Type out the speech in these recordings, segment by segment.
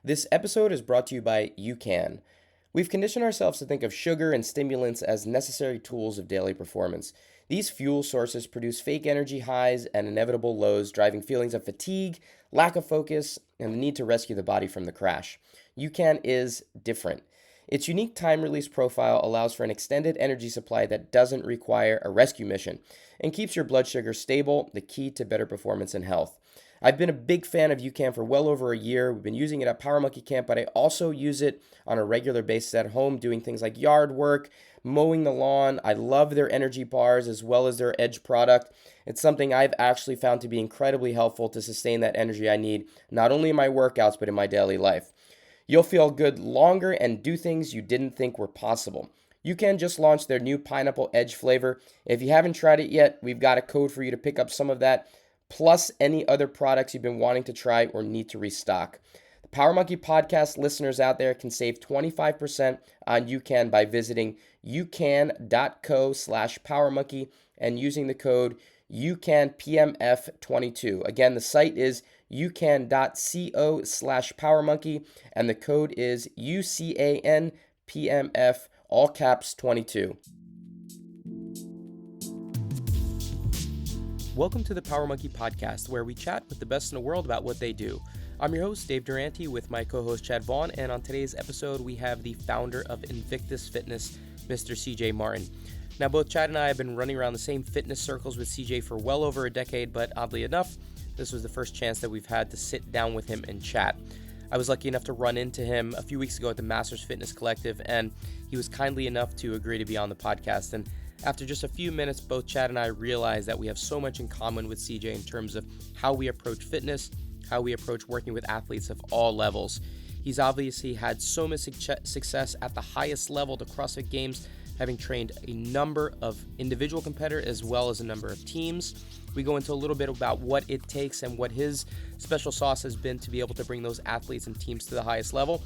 This episode is brought to you by UCAN. We've conditioned ourselves to think of sugar and stimulants as necessary tools of daily performance. These fuel sources produce fake energy highs and inevitable lows, driving feelings of fatigue, lack of focus, and the need to rescue the body from the crash. UCAN is different. Its unique time release profile allows for an extended energy supply that doesn't require a rescue mission and keeps your blood sugar stable, the key to better performance and health. I've been a big fan of UCAN for well over a year. We've been using it at Power Monkey Camp, but I also use it on a regular basis at home, doing things like yard work, mowing the lawn. I love their energy bars as well as their Edge product. It's something I've actually found to be incredibly helpful to sustain that energy I need, not only in my workouts, but in my daily life. You'll feel good longer and do things you didn't think were possible. UCAN just launched their new Pineapple Edge flavor. If you haven't tried it yet, we've got a code for you to pick up some of that, plus any other products you've been wanting to try or need to restock. The Power Monkey podcast listeners out there can save 25% on UCAN by visiting ucan.co/powermonkey and using the code UCANPMF22. Again, the site is ucan.co/powermonkey and the code is UCANPMF, all caps 22. Welcome to the Power Monkey podcast, where we chat with the best in the world about what they do. I'm your host, Dave Durante, with my co-host, Chad Vaughn, and on today's episode, we have the founder of Invictus Fitness, Mr. CJ Martin. Now, both Chad and I have been running around the same fitness circles with CJ for well over a decade, but oddly enough, this was the first chance that we've had to sit down with him and chat. I was lucky enough to run into him a few weeks ago at the Masters Fitness Collective, and he was kindly enough to agree to be on the podcast. And after just a few minutes, both Chad and I realized that we have so much in common with CJ in terms of how we approach fitness, how we approach working with athletes of all levels. He's obviously had so much success at the highest level, the CrossFit Games, having trained a number of individual competitors as well as a number of teams. We go into a little bit about what it takes and what his special sauce has been to be able to bring those athletes and teams to the highest level,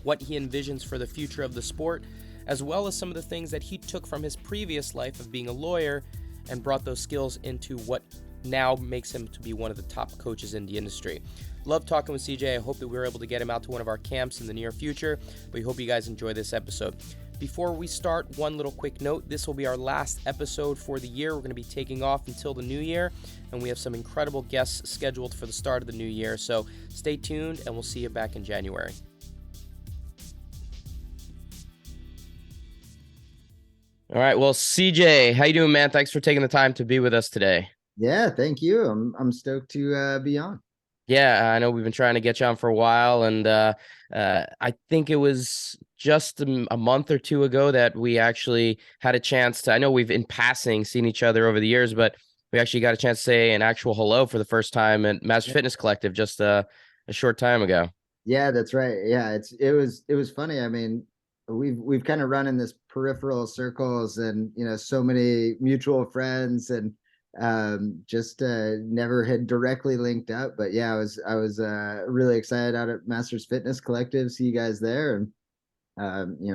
what he envisions for the future of the sport, as well as some of the things that he took from his previous life of being a lawyer and brought those skills into what now makes him to be one of the top coaches in the industry. Love talking with CJ. I hope that we were able to get him out to one of our camps in the near future. We hope you guys enjoy this episode. Before we start, one little quick note. This will be our last episode for the year. We're going to be taking off until the new year, and we have some incredible guests scheduled for the start of the new year. So stay tuned, and we'll see you back in January. All right. Well, CJ, how you doing, man? Thanks for taking the time to be with us today. Yeah, thank you. I'm stoked to be on. Yeah, I know we've been trying to get you on for a while, and I think it was just a month or two ago that we actually had a chance to. I know we've in passing seen each other over the years, but we actually got a chance to say an actual hello for the first time at Master Fitness Collective just a short time ago. Yeah, that's right. Yeah, it was funny. I mean, we've kind of run in this peripheral circles, and so many mutual friends, and just never had directly linked up. But yeah, I was really excited out at Masters Fitness Collective, see you guys there, and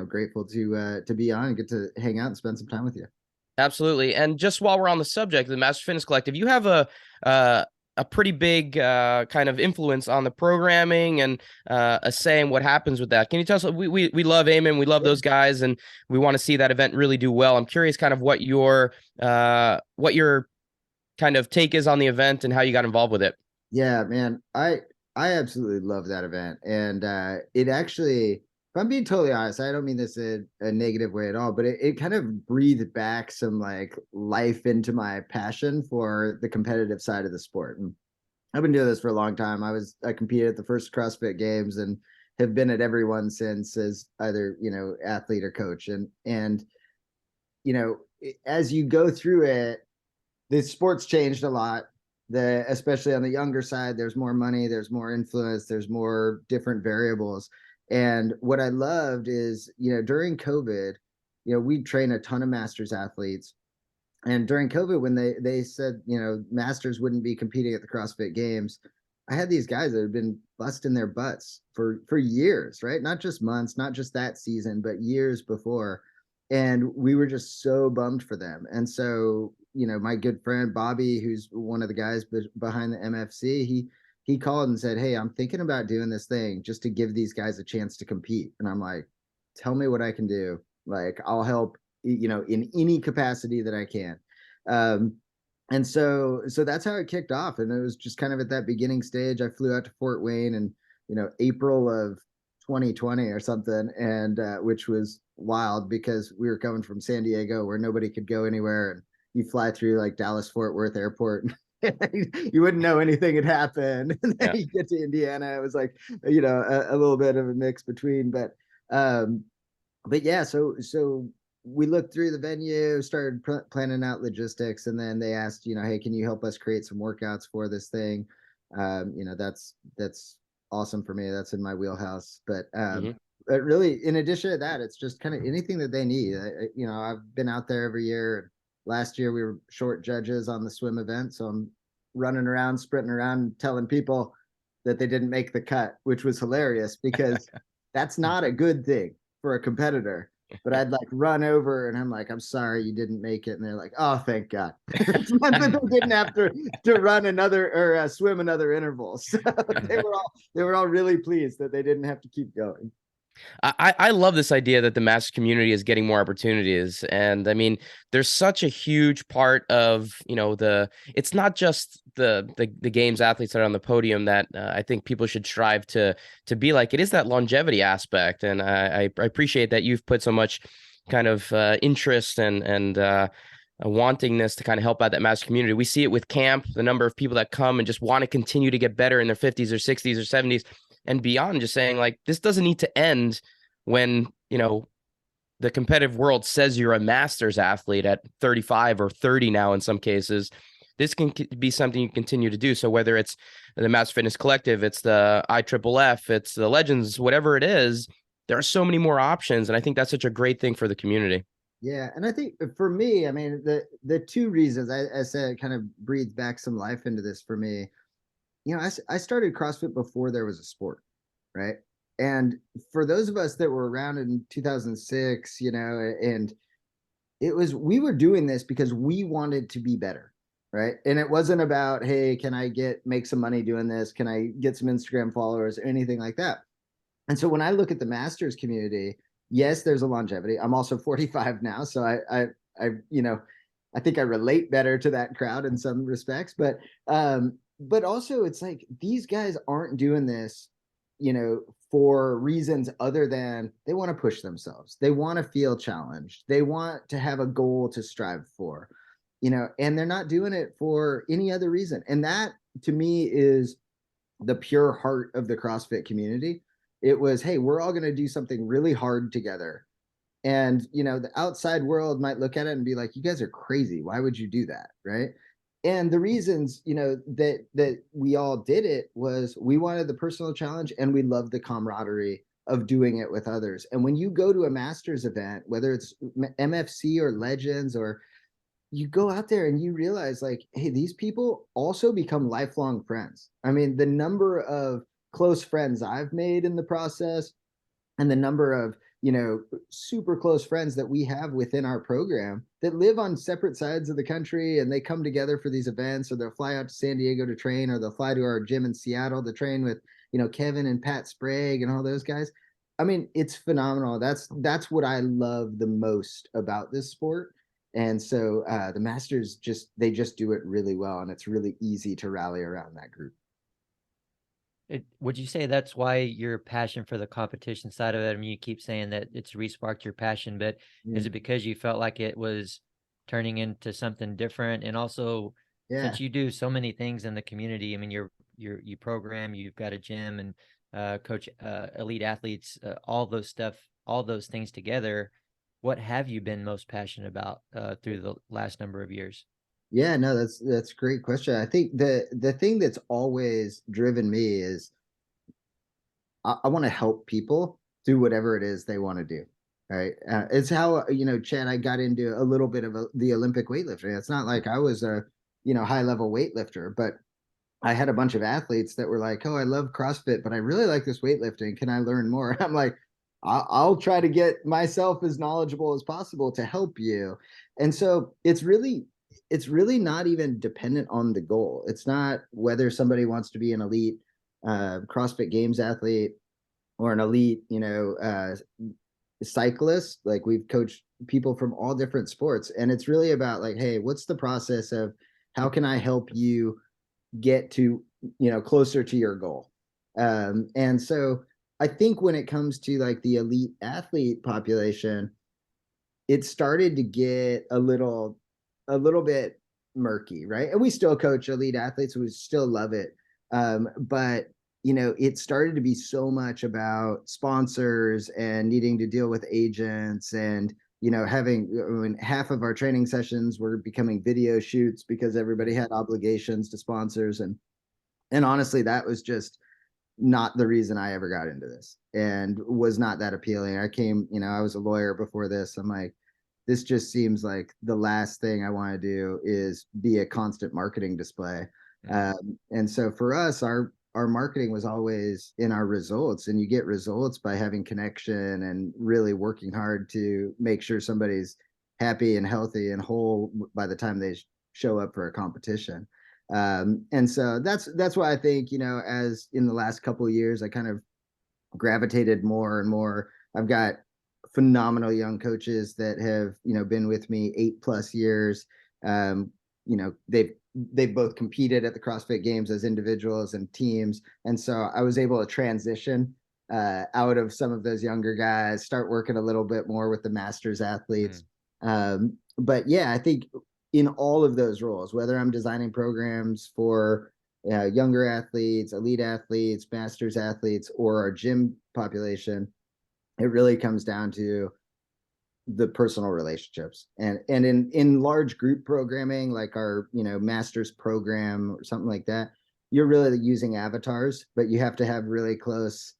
grateful to be on and get to hang out and spend some time with you. Absolutely. And just while we're on the subject of the Master Fitness Collective, you have a pretty big kind of influence on the programming and a say in what happens with that. Can you tell us? We love Eamon, we love those guys, and we want to see that event really do well. I'm curious, kind of what your kind of take is on the event and how you got involved with it. Yeah, man, I absolutely love that event, and it actually, if I'm being totally honest, I don't mean this in a negative way at all, but it kind of breathed back some like life into my passion for the competitive side of the sport. And I've been doing this for a long time. I competed at the first CrossFit Games and have been at every one since as either athlete or coach. And as you go through it, the sport's changed a lot. Especially on the younger side, there's more money, there's more influence, there's more different variables. And what I loved is, during COVID, we train a ton of masters athletes. And during COVID, when they said, masters wouldn't be competing at the CrossFit Games, I had these guys that had been busting their butts for years, right? Not just months, not just that season, but years before. And we were just so bummed for them. And so, my good friend Bobby, who's one of the guys behind the MFC, he called and said, "Hey, I'm thinking about doing this thing just to give these guys a chance to compete." And I'm like, "Tell me what I can do. Like, I'll help, in any capacity that I can." Um, and so that's how it kicked off. And it was just kind of at that beginning stage. I flew out to Fort Wayne in, April of 2020 or something, and which was wild because we were coming from San Diego where nobody could go anywhere, and you fly through like Dallas Fort Worth Airport. You wouldn't know anything had happened, and then Yeah. you get to Indiana. It was like, a little bit of a mix between, um, but yeah. So we looked through the venue, started planning out logistics, and then they asked, hey, can you help us create some workouts for this thing? That's awesome for me. That's in my wheelhouse. But really, in addition to that, it's just kind of anything that they need. I've been out there every year. Last year we were short judges on the swim event, so I'm running around, sprinting around, telling people that they didn't make the cut, which was hilarious because that's not a good thing for a competitor. But I'd like run over and I'm like, "I'm sorry you didn't make it," and they're like, "Oh, thank God." It meant that they didn't have to run another or swim another interval. So they were all really pleased that they didn't have to keep going. I love this idea that the master community is getting more opportunities. And I mean, there's such a huge part of, it's not just the games athletes that are on the podium that I think people should strive to be like. It is that longevity aspect. And I appreciate that you've put so much kind of interest and a wantingness to kind of help out that master community. We see it with camp, the number of people that come and just want to continue to get better in their 50s or 60s or 70s and beyond, just saying like, this doesn't need to end when, the competitive world says you're a master's athlete at 35 or 30 now in some cases. This can be something you continue to do. So whether it's the Master Fitness Collective, it's the IFFF, it's the Legends, whatever it is, there are so many more options. And I think that's such a great thing for the community. Yeah, and I think for me, I mean, the two reasons I said kind of breathed back some life into this for me. I started CrossFit before there was a sport, right? And for those of us that were around in 2006, and we were doing this because we wanted to be better, right? And it wasn't about, hey, can I make some money doing this? Can I get some Instagram followers or anything like that? And so when I look at the masters community, yes, there's a longevity. I'm also 45 now, so I think I relate better to that crowd in some respects, but also it's like these guys aren't doing this, for reasons other than they want to push themselves. They want to feel challenged. They want to have a goal to strive for, and they're not doing it for any other reason. And that to me is the pure heart of the CrossFit community. It was, hey, we're all going to do something really hard together. And, the outside world might look at it and be like, you guys are crazy. Why would you do that? Right. And the reasons, that we all did it was we wanted the personal challenge and we loved the camaraderie of doing it with others. And when you go to a master's event, whether it's MFC or Legends, or you go out there and you realize like, hey, these people also become lifelong friends. I mean, the number of close friends I've made in the process and the number of, super close friends that we have within our program that live on separate sides of the country, and they come together for these events, or they'll fly out to San Diego to train, or they'll fly to our gym in Seattle to train with, Kevin and Pat Sprague and all those guys. I mean, it's phenomenal. That's what I love the most about this sport. And so the masters they just do it really well, and it's really easy to rally around that group. Would you say that's why your passion for the competition side of it? I mean, you keep saying that it's resparked your passion, but is it because you felt like it was turning into something different? And also, since you do so many things in the community, I mean, you program, you've got a gym and coach elite athletes, all those things together. What have you been most passionate about through the last number of years? Yeah, no, that's a great question. I think the thing that's always driven me is I want to help people do whatever it is they want to do. Right. It's how, Chad, I got into a little bit of the Olympic weightlifting. It's not like I was a, high level weightlifter, but I had a bunch of athletes that were like, oh, I love CrossFit, but I really like this weightlifting. Can I learn more? I'm like, I'll try to get myself as knowledgeable as possible to help you. And so it's really, it's really not even dependent on the goal. It's not whether somebody wants to be an elite CrossFit Games athlete or an elite, cyclist. Like, we've coached people from all different sports, and it's really about like, hey, what's the process of how can I help you get to, closer to your goal? And so I think when it comes to like the elite athlete population, it started to get a little bit murky, right? And we still coach elite athletes, we still love it. But it started to be so much about sponsors and needing to deal with agents, and having half of our training sessions were becoming video shoots because everybody had obligations to sponsors, and honestly, that was just not the reason I ever got into this, and was not that appealing. I was a lawyer before this. I'm like, this just seems like the last thing I want to do is be a constant marketing display. And so for us, our marketing was always in our results, and you get results by having connection and really working hard to make sure somebody's happy and healthy and whole by the time they show up for a competition. And so that's why I think, as in the last couple of years, I kind of gravitated more and more. I've got phenomenal young coaches that have, been with me 8+ years. They've both competed at the CrossFit Games as individuals and teams. And so I was able to transition out of some of those younger guys, start working a little bit more with the masters athletes. But yeah, I think in all of those roles, whether I'm designing programs for younger athletes, elite athletes, masters athletes, or our gym population, it really comes down to the personal relationships. And in large group programming, like our masters program or something like that, you're really using avatars, but you have to have really close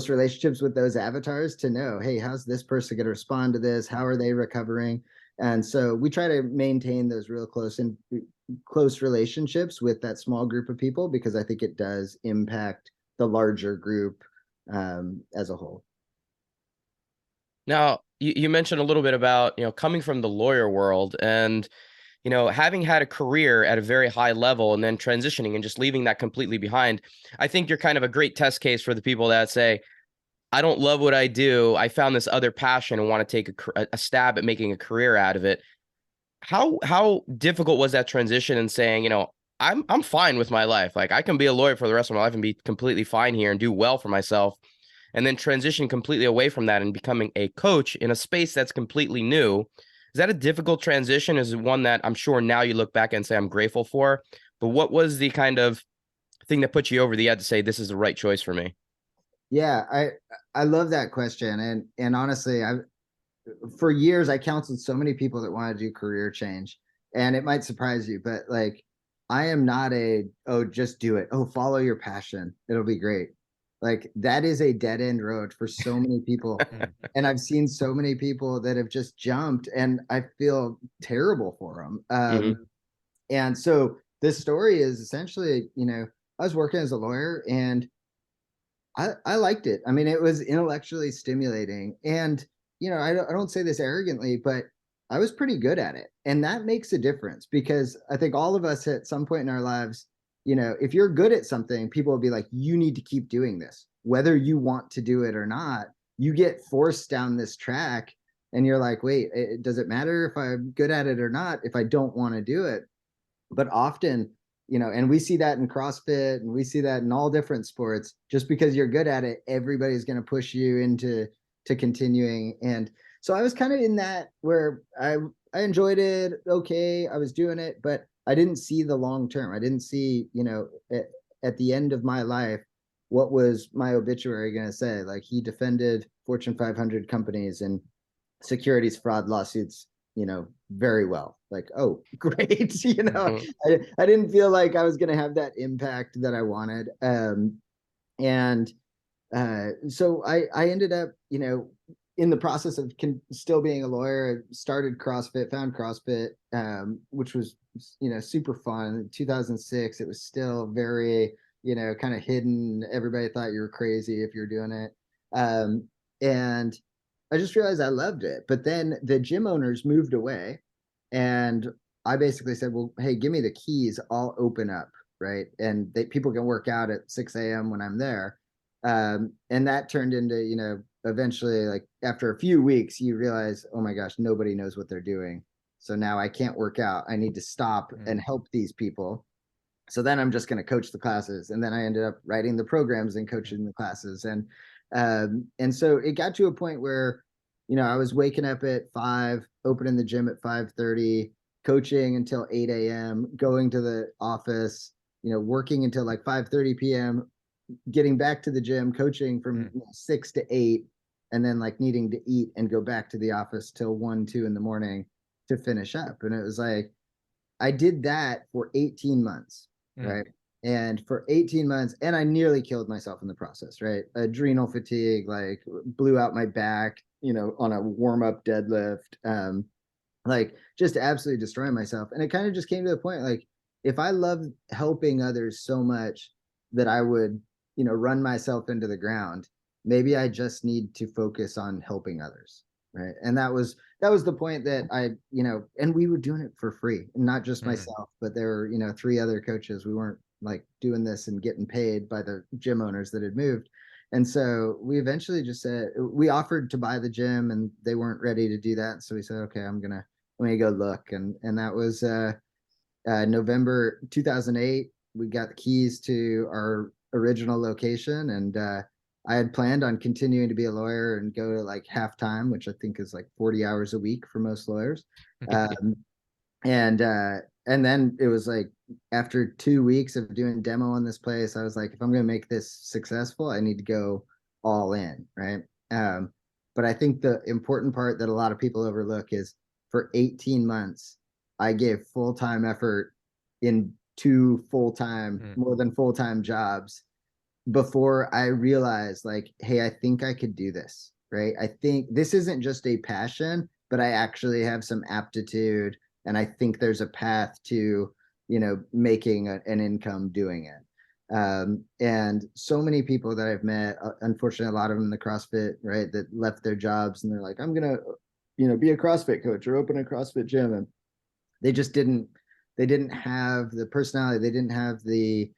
relationships with those avatars to know, hey, how's this person going to respond to this? How are they recovering? And so we try to maintain those real close relationships with that small group of people, because I think it does impact the larger group as a whole. Now, you mentioned a little bit about, coming from the lawyer world and, having had a career at a very high level and then transitioning and just leaving that completely behind. I think you're kind of a great test case for the people that say, I don't love what I do. I found this other passion and want to take a stab at making a career out of it. How difficult was that transition and saying, I'm fine with my life. Like, I can be a lawyer for the rest of my life and be completely fine here and do well for myself, and then transition completely away from that and becoming a coach in a space that's completely new. Is that a difficult transition? Is it one that I'm sure now you look back and say I'm grateful for? But what was the kind of thing that put you over the edge to say this is the right choice for me? Yeah, I love that question. And honestly, for years I counseled so many people that want to do career change, and it might surprise you, but like, I am not just do it. Oh, follow your passion, it'll be great. Like, that is a dead end road for so many people. And I've seen so many people that have just jumped, and I feel terrible for them. And so this story is essentially, I was working as a lawyer, and I liked it. I mean, it was intellectually stimulating, and I don't say this arrogantly, but I was pretty good at it, and that makes a difference, because I think all of us at some point in our lives, if you're good at something, people will be like, you need to keep doing this, whether you want to do it or not. You get forced down this track, and you're like, wait, does it matter if I'm good at it or not if I don't want to do it? But often, and we see that in CrossFit, and we see that in all different sports, just because you're good at it, everybody's going to push you into continuing. And so I was kind of in that where I enjoyed it. Okay, I was doing it, but I didn't see the long term. I didn't see, at the end of my life, what was my obituary going to say? Like, he defended Fortune 500 companies and securities fraud lawsuits, very well. Like, oh, great. I didn't feel like I was going to have that impact that I wanted. So I ended up, in the process of still being a lawyer, I started CrossFit, found CrossFit, which was, super fun. In 2006, it was still very, kind of hidden. Everybody thought you were crazy if you're doing it. And I just realized I loved it. But then the gym owners moved away, and I basically said, well, hey, give me the keys, I'll open up, right? And people can work out at 6 a.m. when I'm there. And that turned into, eventually, like after a few weeks, you realize, oh my gosh, nobody knows what they're doing. So now I can't work out. I need to stop and help these people. So then I'm just going to coach the classes. And then I ended up writing the programs and coaching the classes. And so it got to a point where, I was waking up at 5, opening the gym at 5:30, coaching until 8 a.m., going to the office, working until like 5:30 p.m., getting back to the gym, coaching from 6 to 8, and then like needing to eat and go back to the office till 1, 2 in the morning to finish up. And it was like, I did that for 18 months, right? And for 18 months, and I nearly killed myself in the process, right? Adrenal fatigue, like blew out my back, on a warm-up deadlift, like just absolutely destroying myself. And it kind of just came to the point, like, if I love helping others so much that I would, run myself into the ground, maybe I just need to focus on helping others, right? And that was the point that I, and we were doing it for free, not just myself, but there were, 3 other coaches. We weren't like doing this and getting paid by the gym owners that had moved. And so we eventually just said, we offered to buy the gym and they weren't ready to do that. So we said, okay, I'm gonna go look. And that was November 2008. We got the keys to our original location, and I had planned on continuing to be a lawyer and go to like half-time, which I think is like 40 hours a week for most lawyers. And then it was like, after 2 weeks of doing demo on this place, I was like, if I'm going to make this successful, I need to go all in, right? But I think the important part that a lot of people overlook is, for 18 months, I gave full-time effort in 2 more than full-time jobs before I realized, like, hey, I think I could do this, right? I think this isn't just a passion, but I actually have some aptitude, and I think there's a path to, making an income doing it. And so many people that I've met, unfortunately, a lot of them in the CrossFit, right, that left their jobs and they're like, I'm going to, be a CrossFit coach or open a CrossFit gym. And they just didn't have the personality. They didn't have the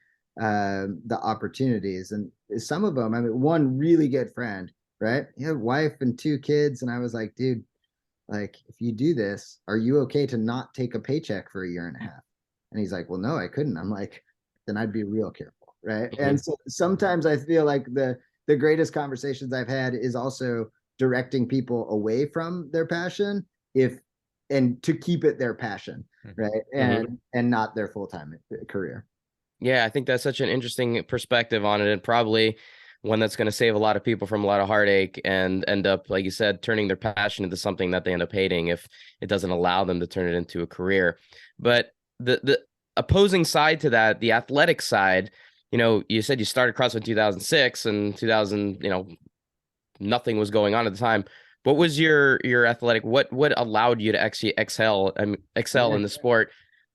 opportunities. And some of them, I mean, one really good friend, right? He had a wife and 2 kids. And I was like, dude, like, if you do this, are you okay to not take a paycheck for a year and a half? And he's like, well, no, I couldn't. I'm like, then I'd be real careful, right? And so sometimes I feel like the greatest conversations I've had is also directing people away from their passion, and to keep it their passion, right? And not their full-time career. Yeah, I think that's such an interesting perspective on it, and probably one that's going to save a lot of people from a lot of heartache and end up, like you said, turning their passion into something that they end up hating if it doesn't allow them to turn it into a career. But the opposing side to that, the athletic side, you said you started CrossFit in 2006, and 2000, nothing was going on at the time. What was your athletic? What allowed you to actually excel in the sport?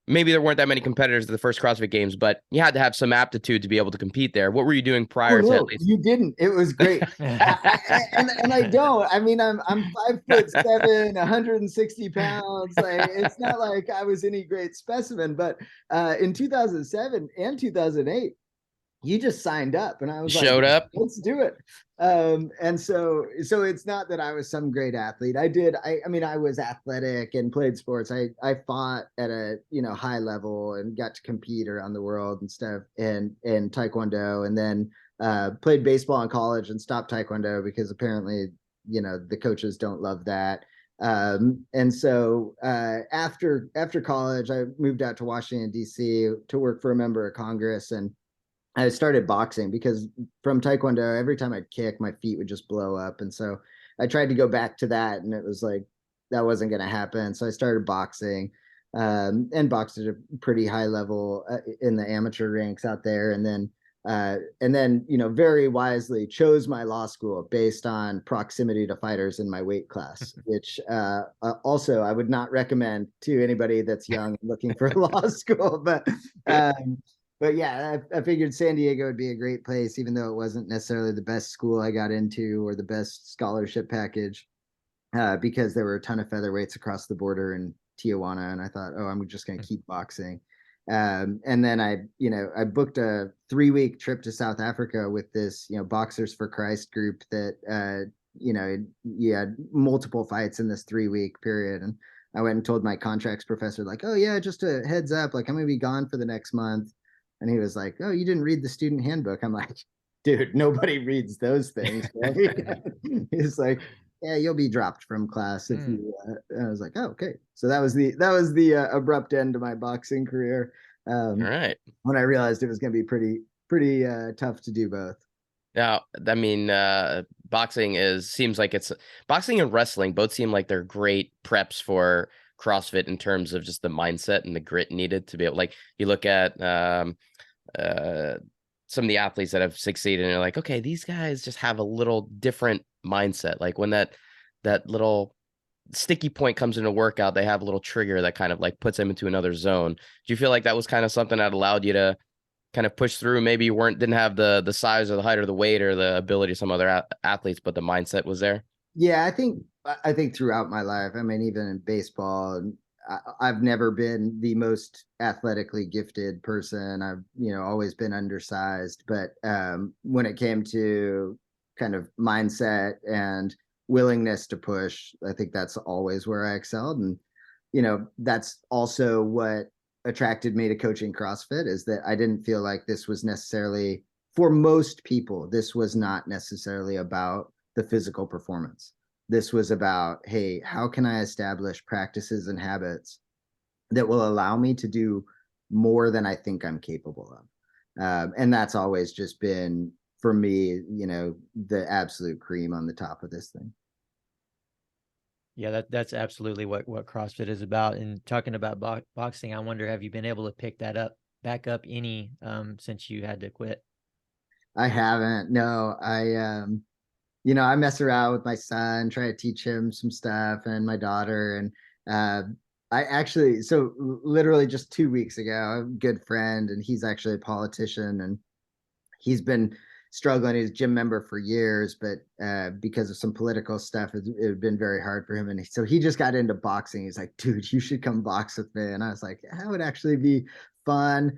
Maybe there weren't that many competitors at the first CrossFit Games, but you had to have some aptitude to be able to compete there. What were you doing prior to at least? You didn't. It was great. and I don't. I mean, I'm 5'7", 160 pounds. Like, it's not like I was any great specimen. But in 2007 and 2008, you just signed up, and I was like, showed up. Let's do it. And so it's not that I was some great athlete. I mean, I was athletic and played sports. I fought at a, high level and got to compete around the world and stuff, and Taekwondo, and then played baseball in college and stopped Taekwondo because apparently, the coaches don't love that. And so after college, I moved out to Washington, D.C. to work for a member of Congress, and I started boxing because from Taekwondo, every time I'd kick, my feet would just blow up. And so I tried to go back to that, and it was like, that wasn't going to happen. So I started boxing, and boxed at a pretty high level in the amateur ranks out there. And then, very wisely chose my law school based on proximity to fighters in my weight class, which also I would not recommend to anybody that's young looking for law school. But yeah, I figured San Diego would be a great place, even though it wasn't necessarily the best school I got into or the best scholarship package, because there were a ton of featherweights across the border in Tijuana, and I thought, oh, I'm just going to keep boxing. And then I booked a 3-week trip to South Africa with this, Boxers for Christ group that, you had multiple fights in this 3-week period. And I went and told my contracts professor, like, oh yeah, just a heads up, like I'm going to be gone for the next month. And he was like, oh, you didn't read the student handbook. I'm like, dude, nobody reads those things. Right? He's like, yeah, you'll be dropped from class if you. I was like, oh, okay. So that was the abrupt end to my boxing career. All right. When I realized it was going to be pretty tough to do both. Now, I mean, boxing boxing and wrestling both seem like they're great preps for CrossFit in terms of just the mindset and the grit needed to be able, like, you look at some of the athletes that have succeeded and you're like, okay, these guys just have a little different mindset. Like when that little sticky point comes in a workout, they have a little trigger that kind of like puts them into another zone. Do you feel like that was kind of something that allowed you to kind of push through? Maybe you didn't have the size or the height or the weight or the ability of some other athletes, but the mindset was there. Yeah, I think throughout my life, I mean, even in baseball, I've never been the most athletically gifted person. I've, always been undersized, but when it came to kind of mindset and willingness to push, I think that's always where I excelled. And, that's also what attracted me to coaching CrossFit, is that I didn't feel like this was necessarily, for most people, this was not necessarily about the physical performance. This was about, hey, how can I establish practices and habits that will allow me to do more than I think I'm capable of? And that's always just been, for me, the absolute cream on the top of this thing. Yeah, that's absolutely what CrossFit is about. And talking about boxing, I wonder, have you been able to pick that back up any since you had to quit? I haven't. No, I mess around with my son, try to teach him some stuff, and my daughter. And I actually, so literally just 2 weeks ago, a good friend, and he's actually a politician, and he's been struggling. He's a gym member for years, but because of some political stuff, it had been very hard for him. And so he just got into boxing. He's like, dude, you should come box with me. And I was like, that would actually be fun.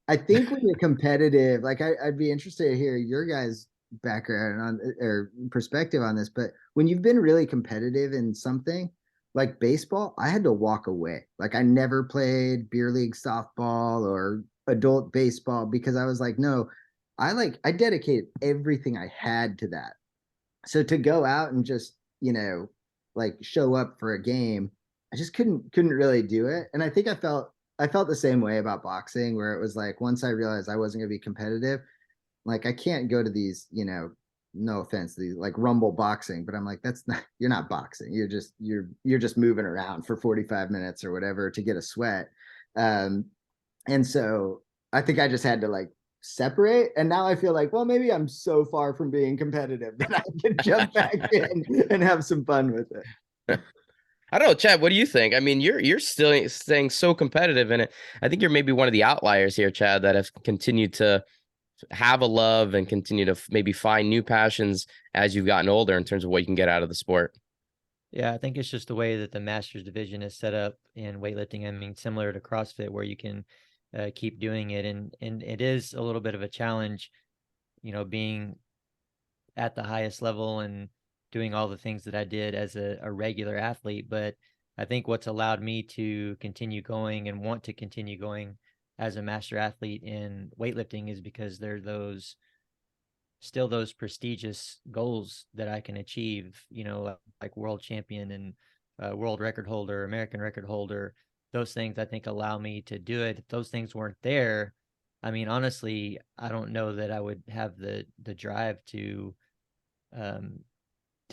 I think when you're competitive, like I'd be interested to hear your guys' background on or perspective on this, but when you've been really competitive in something like baseball, I had to walk away. Like I never played beer league softball or adult baseball because I was like, no, I dedicated everything I had to that. So to go out and just, like show up for a game, I just couldn't really do it. And I think I felt the same way about boxing, where it was like, once I realized I wasn't going to be competitive, like I can't go to these, no offense, these like rumble boxing, but I'm like, you're not boxing. You're just moving around for 45 minutes or whatever to get a sweat. And so I think I just had to like separate. And now I feel like, well, maybe I'm so far from being competitive that I can jump back in and have some fun with it. I don't know, Chad, what do you think? I mean, you're still staying so competitive in it. I think you're maybe one of the outliers here, Chad, that have continued to have a love and continue to maybe find new passions as you've gotten older in terms of what you can get out of the sport. Yeah, I think it's just the way that the Masters division is set up in weightlifting. I mean, similar to CrossFit, where you can keep doing it. And it is a little bit of a challenge, being at the highest level and doing all the things that I did as a regular athlete. But I think what's allowed me to continue going and want to continue going as a master athlete in weightlifting is because there are still those prestigious goals that I can achieve, like world champion and world record holder, American record holder. Those things I think allow me to do it. If those things weren't there, I mean, honestly, I don't know that I would have the drive to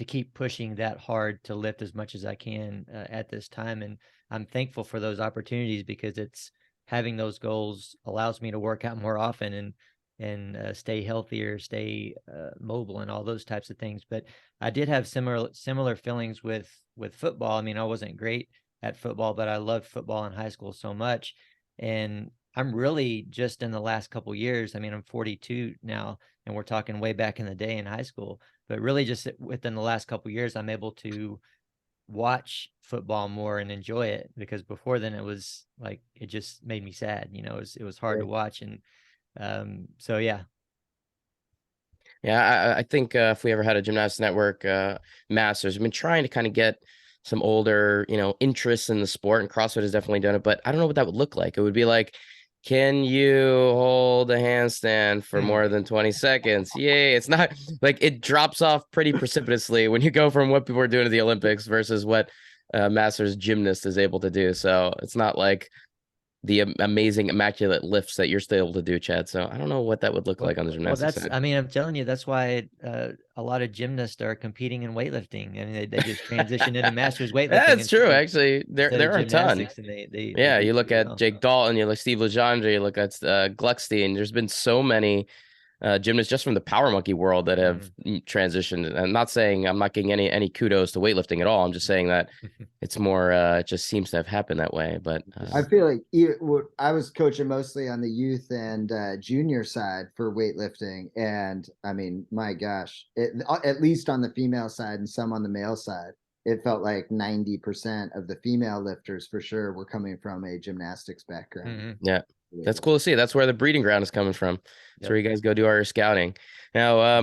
keep pushing that hard to lift as much as I can at this time. And I'm thankful for those opportunities, because it's having those goals allows me to work out more often and stay healthier, stay mobile, and all those types of things. But I did have similar feelings with football. I mean, I wasn't great at football, but I loved football in high school so much. And I'm really just in the last couple of years, I mean, I'm 42 now, and we're talking way back in the day in high school, but really just within the last couple of years, I'm able to watch football more and enjoy it, because before then it was like, it just made me sad. It was hard to watch. And so yeah. Yeah, I think if we ever had a Gymnastics Network Masters, I've been trying to kind of get some older, interests in the sport, and CrossFit has definitely done it, but I don't know what that would look like. It would be like, can you hold a handstand for more than 20 seconds? Yay. It's not like, it drops off pretty precipitously when you go from what people are doing at the Olympics versus what Masters gymnast is able to do. So it's not like the amazing immaculate lifts that you're still able to do, Chad. So I don't know what that would look like on the gymnastics side. I mean, I'm telling you, that's why a lot of gymnasts are competing in weightlifting. I mean, they just transition into masters weightlifting. That's true. Actually, there are a ton. And they You look at Jake Dalton, you look Steve Legendre, you look at Gluckstein. There's been so many gymnasts just from the power monkey world that have transitioned. And I'm not saying I'm not getting any kudos to weightlifting at all. I'm just saying that it's more it just seems to have happened that way. But I feel like I was coaching mostly on the youth and junior side for weightlifting, and I mean, my gosh, at least on the female side and some on the male side, it felt like 90% of the female lifters for sure were coming from a gymnastics background. Yeah. That's cool to see. That's where the breeding ground is coming from. That's where you guys go do all your scouting. Now,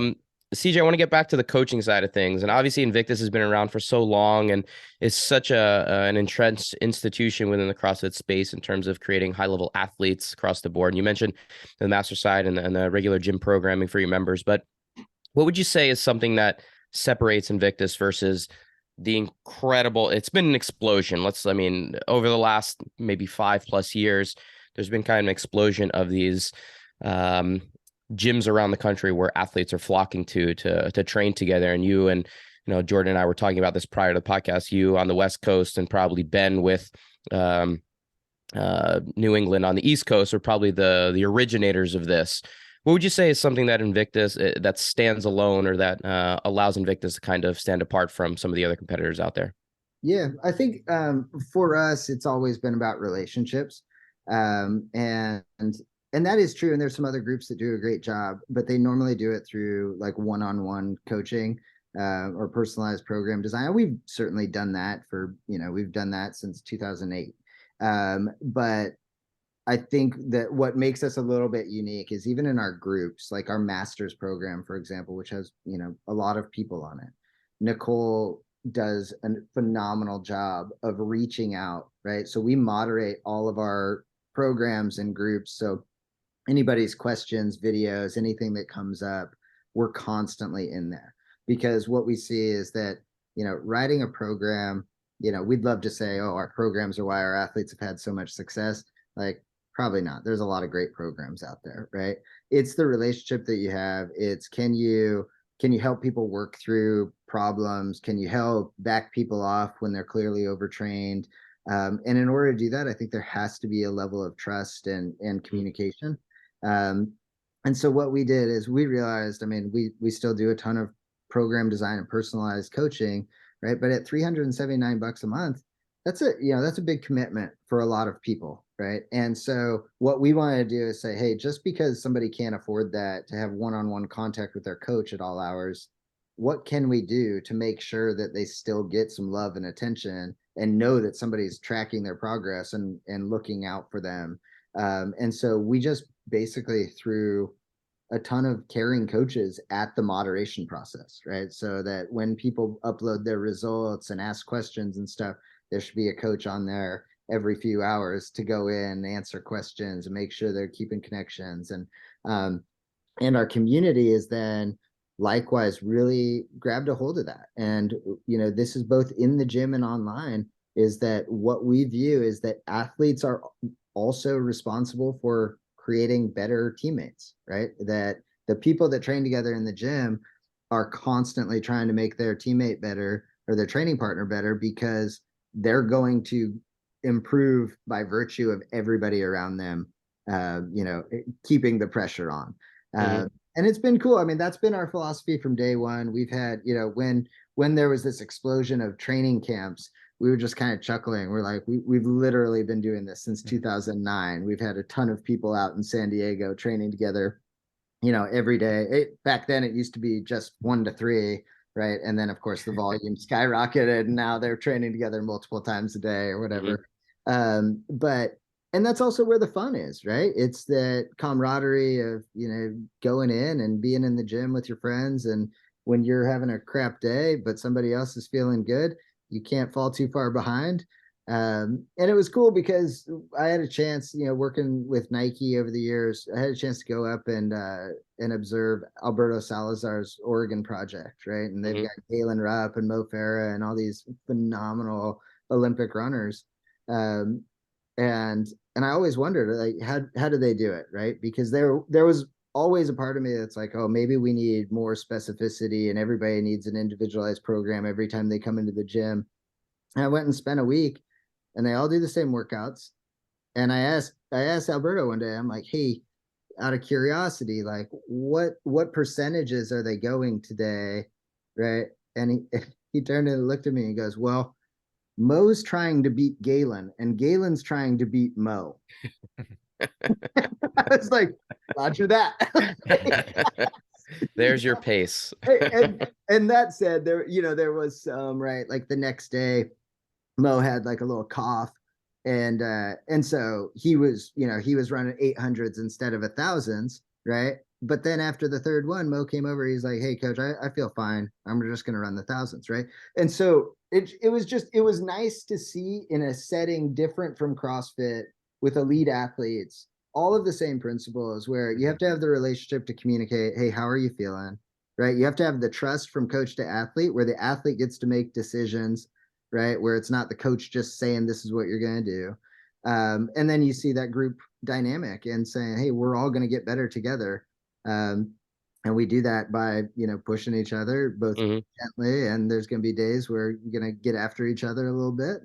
CJ, I want to get back to the coaching side of things. And obviously Invictus has been around for so long and is such an entrenched institution within the CrossFit space in terms of creating high-level athletes across the board. And you mentioned the master side and the regular gym programming for your members. But what would you say is something that separates Invictus versus the incredible, it's been an explosion. Over the last maybe 5+ years, there's been kind of an explosion of these gyms around the country where athletes are flocking to train together. And you and Jordan and I were talking about this prior to the podcast. You on the West Coast and probably Ben with New England on the East Coast are probably the originators of this. What would you say is something that Invictus that stands alone, or that allows Invictus to kind of stand apart from some of the other competitors out there? Yeah, I think for us, it's always been about relationships. And that is true. And there's some other groups that do a great job, but they normally do it through like one-on-one coaching or personalized program design. We've certainly done that we've done that since 2008. But I think that what makes us a little bit unique is even in our groups, like our master's program, for example, which has, a lot of people on it. Nicole does a phenomenal job of reaching out, right? So we moderate all of our programs and groups. So anybody's questions, videos, anything that comes up, we're constantly in there, because what we see is that, writing a program, we'd love to say, oh, our programs are why our athletes have had so much success. Like, probably not. There's a lot of great programs out there, right? It's the relationship that you have. It's can you help people work through problems? Can you help back people off when they're clearly overtrained? And in order to do that, I think there has to be a level of trust and communication. And so what we did is we realized, we still do a ton of program design and personalized coaching, right? But at $379 a month, that's a big commitment for a lot of people, right? And so what we want to do is say, hey, just because somebody can't afford that to have one-on-one contact with their coach at all hours, what can we do to make sure that they still get some love and attention and know that somebody's tracking their progress and looking out for them? And so we just basically threw a ton of caring coaches at the moderation process, right? So that when people upload their results and ask questions and stuff, there should be a coach on there every few hours to go in, answer questions, and make sure they're keeping connections. And our community is then likewise really grabbed a hold of that. And, this is both in the gym and online, is that what we view is that athletes are also responsible for creating better teammates, right? That the people that train together in the gym are constantly trying to make their teammate better or their training partner better, because they're going to improve by virtue of everybody around them, keeping the pressure on. And it's been cool. That's been our philosophy from day one. We've had, when there was this explosion of training camps, we were just kind of chuckling. We're like, we've literally been doing this since 2009. We've had a ton of people out in San Diego training together, every day. Back then it used to be just 1 to 3. right? And then of course the volume skyrocketed, and now they're training together multiple times a day or whatever. But and that's also where the fun is, right? It's that camaraderie of, going in and being in the gym with your friends. And when you're having a crap day, but somebody else is feeling good, you can't fall too far behind. And it was cool because I had a chance, working with Nike over the years, I had a chance to go up and observe Alberto Salazar's Oregon project, right? And they've got Galen Rupp and Mo Farah and all these phenomenal Olympic runners. And I always wondered, like, how do they do it, right? Because there was always a part of me that's like, oh, maybe we need more specificity, and everybody needs an individualized program every time they come into the gym. And I went and spent a week, and they all do the same workouts. And I asked Alberto one day, I'm like, hey, out of curiosity, like, what percentages are they going today, right? And he turned and looked at me and goes, well, Mo's trying to beat Galen, and Galen's trying to beat Mo. I was like, roger that. There's your pace. and that said, there was some, right, like the next day, Mo had like a little cough, and so he was running 800s instead of 1000s, right? But then after the third one, Mo came over. He's like, hey, coach, I feel fine. I'm just going to run the 1000s, right? And so it was nice to see in a setting different from CrossFit with elite athletes, all of the same principles, where you have to have the relationship to communicate, hey, how are you feeling, right? You have to have the trust from coach to athlete, where the athlete gets to make decisions, right? Where it's not the coach just saying, this is what you're going to do. And then you see that group dynamic and saying, hey, we're all going to get better together. And we do that by, pushing each other both gently, and there's going to be days where you're going to get after each other a little bit.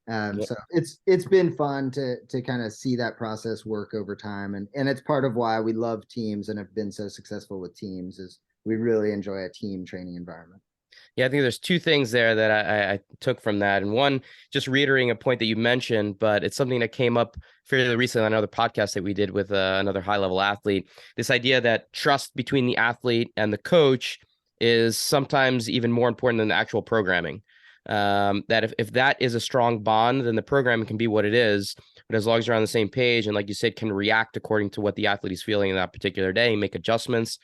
And so it's been fun to kind of see that process work over time. And it's part of why we love teams and have been so successful with teams, is we really enjoy a team training environment. Yeah, I think there's two things there that I took from that. And one, just reiterating a point that you mentioned, but it's something that came up fairly recently on another podcast that we did with another high-level athlete. This idea that trust between the athlete and the coach is sometimes even more important than the actual programming. That if that is a strong bond, then the programming can be what it is. But as long as you're on the same page and, like you said, can react according to what the athlete is feeling in that particular day, make adjustments.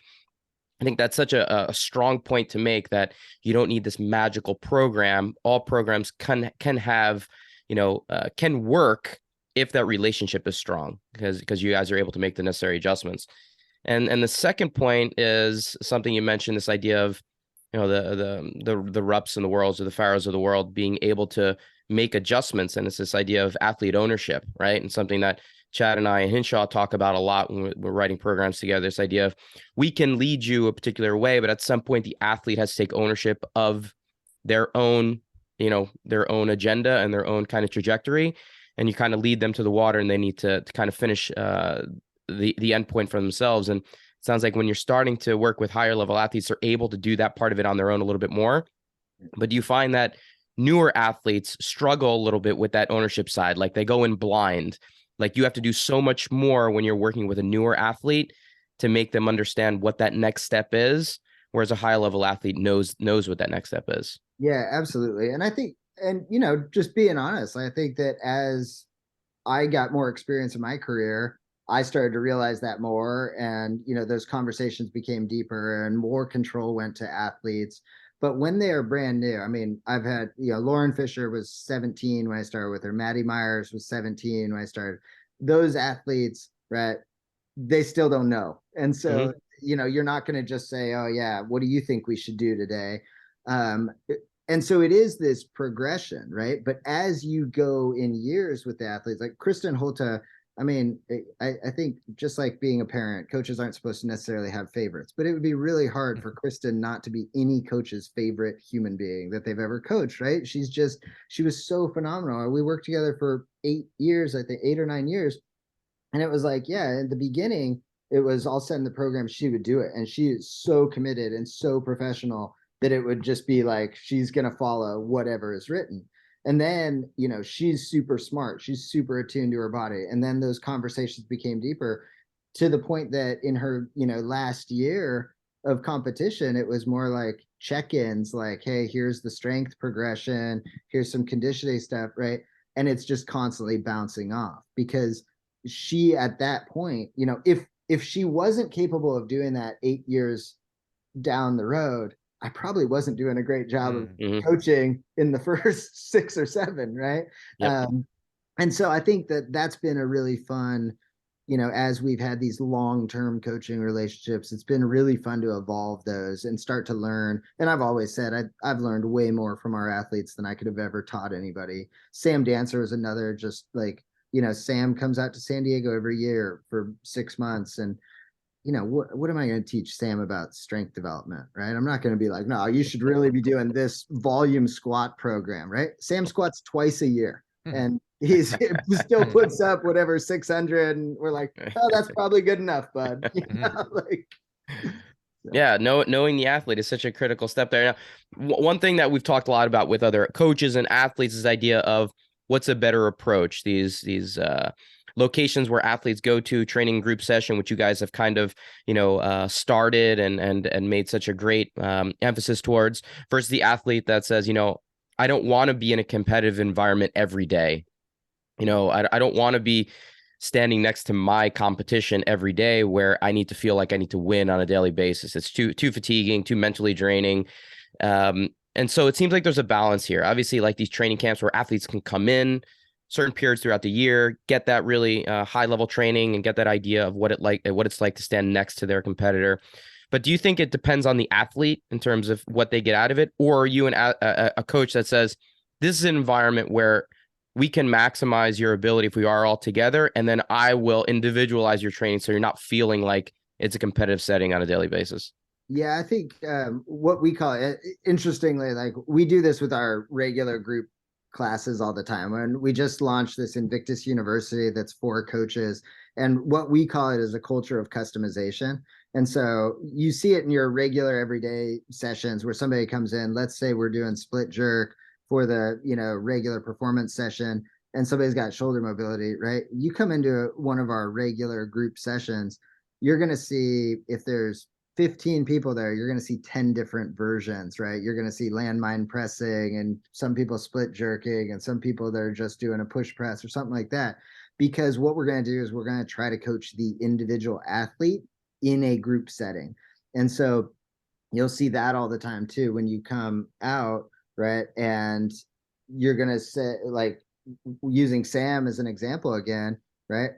I think that's such a strong point to make, that you don't need this magical program. All programs can have, can work if that relationship is strong, because you guys are able to make the necessary adjustments. And the second point is something you mentioned, this idea of, the Rupps in the world, or the Pharaohs of the world, being able to make adjustments. And it's this idea of athlete ownership, right? And something that Chad and I and Hinshaw talk about a lot when we're writing programs together, this idea of, we can lead you a particular way, but at some point the athlete has to take ownership of their own, their own agenda and their own kind of trajectory. And you kind of lead them to the water, and they need to kind of finish the end point for themselves. And it sounds like when you're starting to work with higher level athletes, they're able to do that part of it on their own a little bit more. But do you find that newer athletes struggle a little bit with that ownership side? Like, they go in blind. Like, you have to do so much more when you're working with a newer athlete to make them understand what that next step is, whereas a high level athlete knows what that next step is. Yeah, absolutely. And I think, and just being honest, I think that as I got more experience in my career, I started to realize that more, and those conversations became deeper, and more control went to athletes. But when they are brand new, I mean, I've had, Lauren Fisher was 17 when I started with her. Maddie Myers was 17 when I started. Those athletes, right, they still don't know. And so, you're not going to just say, oh yeah, what do you think we should do today? And so it is this progression, right? But as you go in years with the athletes, like Kristen Holta, I mean, I think just like being a parent, coaches aren't supposed to necessarily have favorites, but it would be really hard for Kristen not to be any coach's favorite human being that they've ever coached, right? She was so phenomenal. We worked together for 8 years, I think 8 or 9 years. And it was like, yeah, in the beginning, it was all set in the program, she would do it. And she is so committed and so professional that it would just be like, she's going to follow whatever is written. And then, she's super smart. She's super attuned to her body. And then those conversations became deeper, to the point that in her, last year of competition, it was more like, check-ins, like, hey, here's the strength progression, here's some conditioning stuff, right? And it's just constantly bouncing off, because she, at that point, if she wasn't capable of doing that 8 years down the road, I probably wasn't doing a great job of coaching in the first 6 or 7, right? Yep. And so I think that that's been a really fun, as we've had these long-term coaching relationships, it's been really fun to evolve those and start to learn. And I've always said I've learned way more from our athletes than I could have ever taught anybody. Sam Dancer was another, just like, Sam comes out to San Diego every year for 6 months, and what am I going to teach Sam about strength development, right? I'm not going to be like, no, you should really be doing this volume squat program, right? Sam squats twice a year, and he still puts up whatever 600, and we're like, oh, that's probably good enough, bud. Yeah, knowing the athlete is such a critical step there. Now, one thing that we've talked a lot about with other coaches and athletes is the idea of what's a better approach. These locations where athletes go to, training group session, which you guys have kind of started and made such a great emphasis towards, versus the athlete that says, I don't want to be in a competitive environment every day. I don't want to be standing next to my competition every day where I need to feel like I need to win on a daily basis. It's too fatiguing, too mentally draining. And so it seems like there's a balance here. Obviously, like these training camps where athletes can come in certain periods throughout the year, get that really high level training and get that idea of what it's like to stand next to their competitor. But do you think it depends on the athlete in terms of what they get out of it? Or are you a coach that says, this is an environment where we can maximize your ability if we are all together, and then I will individualize your training so you're not feeling like it's a competitive setting on a daily basis? Yeah, I think what we call it, interestingly, like we do this with our regular group classes all the time. And we just launched this Invictus University that's for coaches. And what we call it is a culture of customization. And so you see it in your regular everyday sessions where somebody comes in, let's say we're doing split jerk for the, regular performance session, and somebody's got shoulder mobility, right? You come into one of our regular group sessions, you're going to see, if there's 15 people there, you're going to see 10 different versions, right? You're going to see landmine pressing, and some people split jerking, and some people that are just doing a push press or something like that. Because what we're going to do is we're going to try to coach the individual athlete in a group setting. And so you'll see that all the time too when you come out, right? And you're going to say, like, using Sam as an example again, right?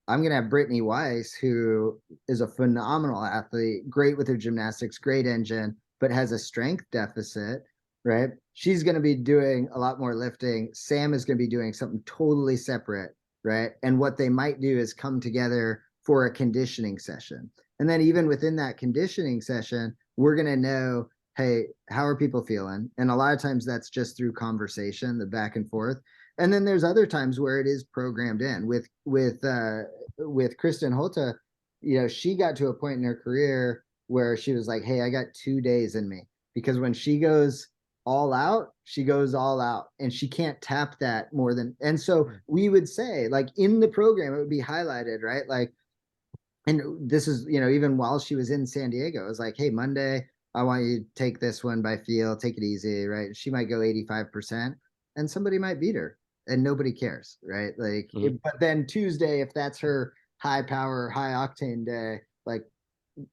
I'm going to have Brittany Weiss, who is a phenomenal athlete, great with her gymnastics, great engine, but has a strength deficit, right? She's going to be doing a lot more lifting. Sam is going to be doing something totally separate, right? And what they might do is come together for a conditioning session. And then even within that conditioning session, we're going to know, hey, how are people feeling? And a lot of times that's just through conversation, the back and forth. And then there's other times where it is programmed in. With Kristen Holta, she got to a point in her career where she was like, hey, I got 2 days in me, because when she goes all out, she goes all out, and she can't tap that more than. And so we would say, like, in the program, it would be highlighted, right? Like, and this is, even while she was in San Diego, it was like, hey, Monday, I want you to take this one by feel, take it easy, right? She might go 85%, and somebody might beat her, and nobody cares, right? Like, but then Tuesday, if that's her high power, high octane day, like,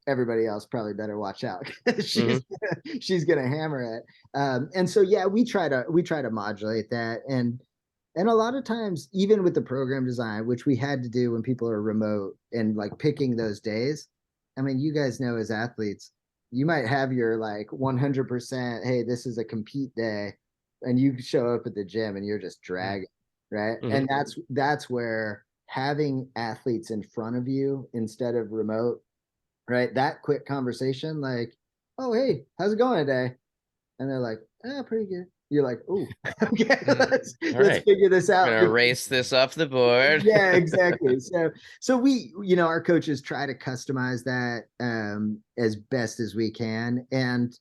everybody else probably better watch out. she's gonna hammer it. And so, yeah, we try to modulate that. And a lot of times, even with the program design, which we had to do when people are remote and like picking those days, I mean, you guys know, as athletes, you might have your like 100%, hey, this is a compete day, and you show up at the gym and you're just dragging, right? And that's where having athletes in front of you instead of remote, right? That quick conversation, like, oh, hey, how's it going today? And they're like, pretty good. You're like, oh, okay, let's figure this out. We're gonna erase this off the board. Yeah, exactly. So we, our coaches try to customize that as best as we can. And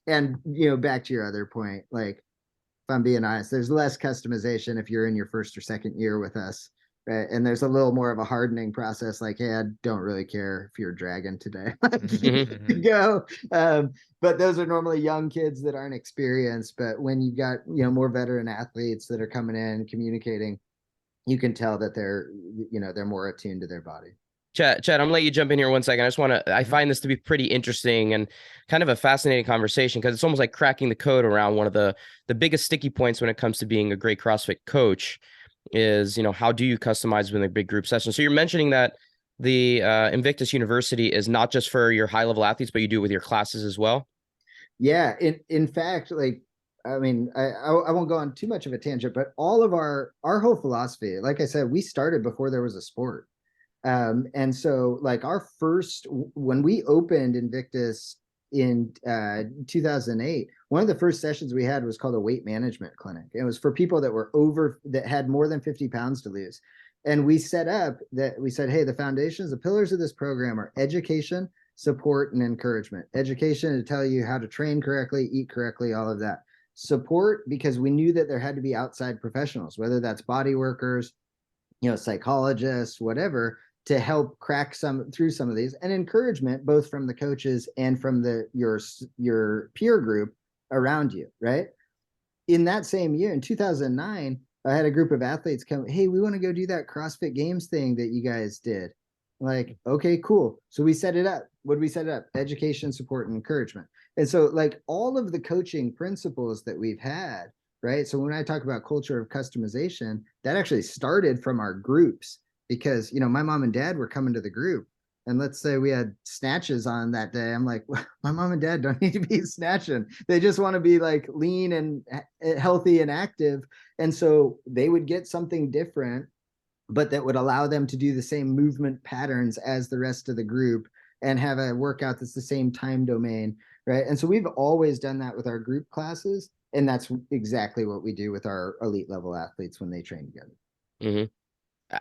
back to your other point, like, if I'm being honest, there's less customization if you're in your first or second year with us, right? And there's a little more of a hardening process, like, hey, I don't really care if you're a dragon today. Go. But those are normally young kids that aren't experienced. But when you've got, more veteran athletes that are coming in communicating, you can tell that they're more attuned to their body. Chad, I'm gonna let you jump in here 1 second. I find this to be pretty interesting and kind of a fascinating conversation, because it's almost like cracking the code around one of the biggest sticky points when it comes to being a great CrossFit coach is, how do you customize within a big group session? So you're mentioning that the Invictus University is not just for your high level athletes, but you do it with your classes as well. Yeah. In fact, like, I mean, I won't go on too much of a tangent, but all of our whole philosophy, like I said, we started before there was a sport. And so like when we opened Invictus in 2008, one of the first sessions we had was called a weight management clinic. It was for people that had more than 50 pounds to lose. And we said, hey, the foundations, the pillars of this program are education, support, and encouragement. Education to tell you how to train correctly, eat correctly, all of that. Support, because we knew that there had to be outside professionals, whether that's body workers, psychologists, whatever, to help crack through some of these, and encouragement both from the coaches and from your peer group around you, right? In that same year, in 2009, I had a group of athletes come, hey, we want to go do that CrossFit Games thing that you guys did. Like, okay, cool. So we set it up. What did we set it up? Education, support, and encouragement. And so like all of the coaching principles that we've had, right? So when I talk about culture of customization, that actually started from our groups, because, my mom and dad were coming to the group, and let's say we had snatches on that day. I'm like, well, my mom and dad don't need to be snatching. They just want to be like lean and healthy and active. And so they would get something different, but that would allow them to do the same movement patterns as the rest of the group and have a workout that's the same time domain, right? And so we've always done that with our group classes. And that's exactly what we do with our elite level athletes when they train together. Mm-hmm.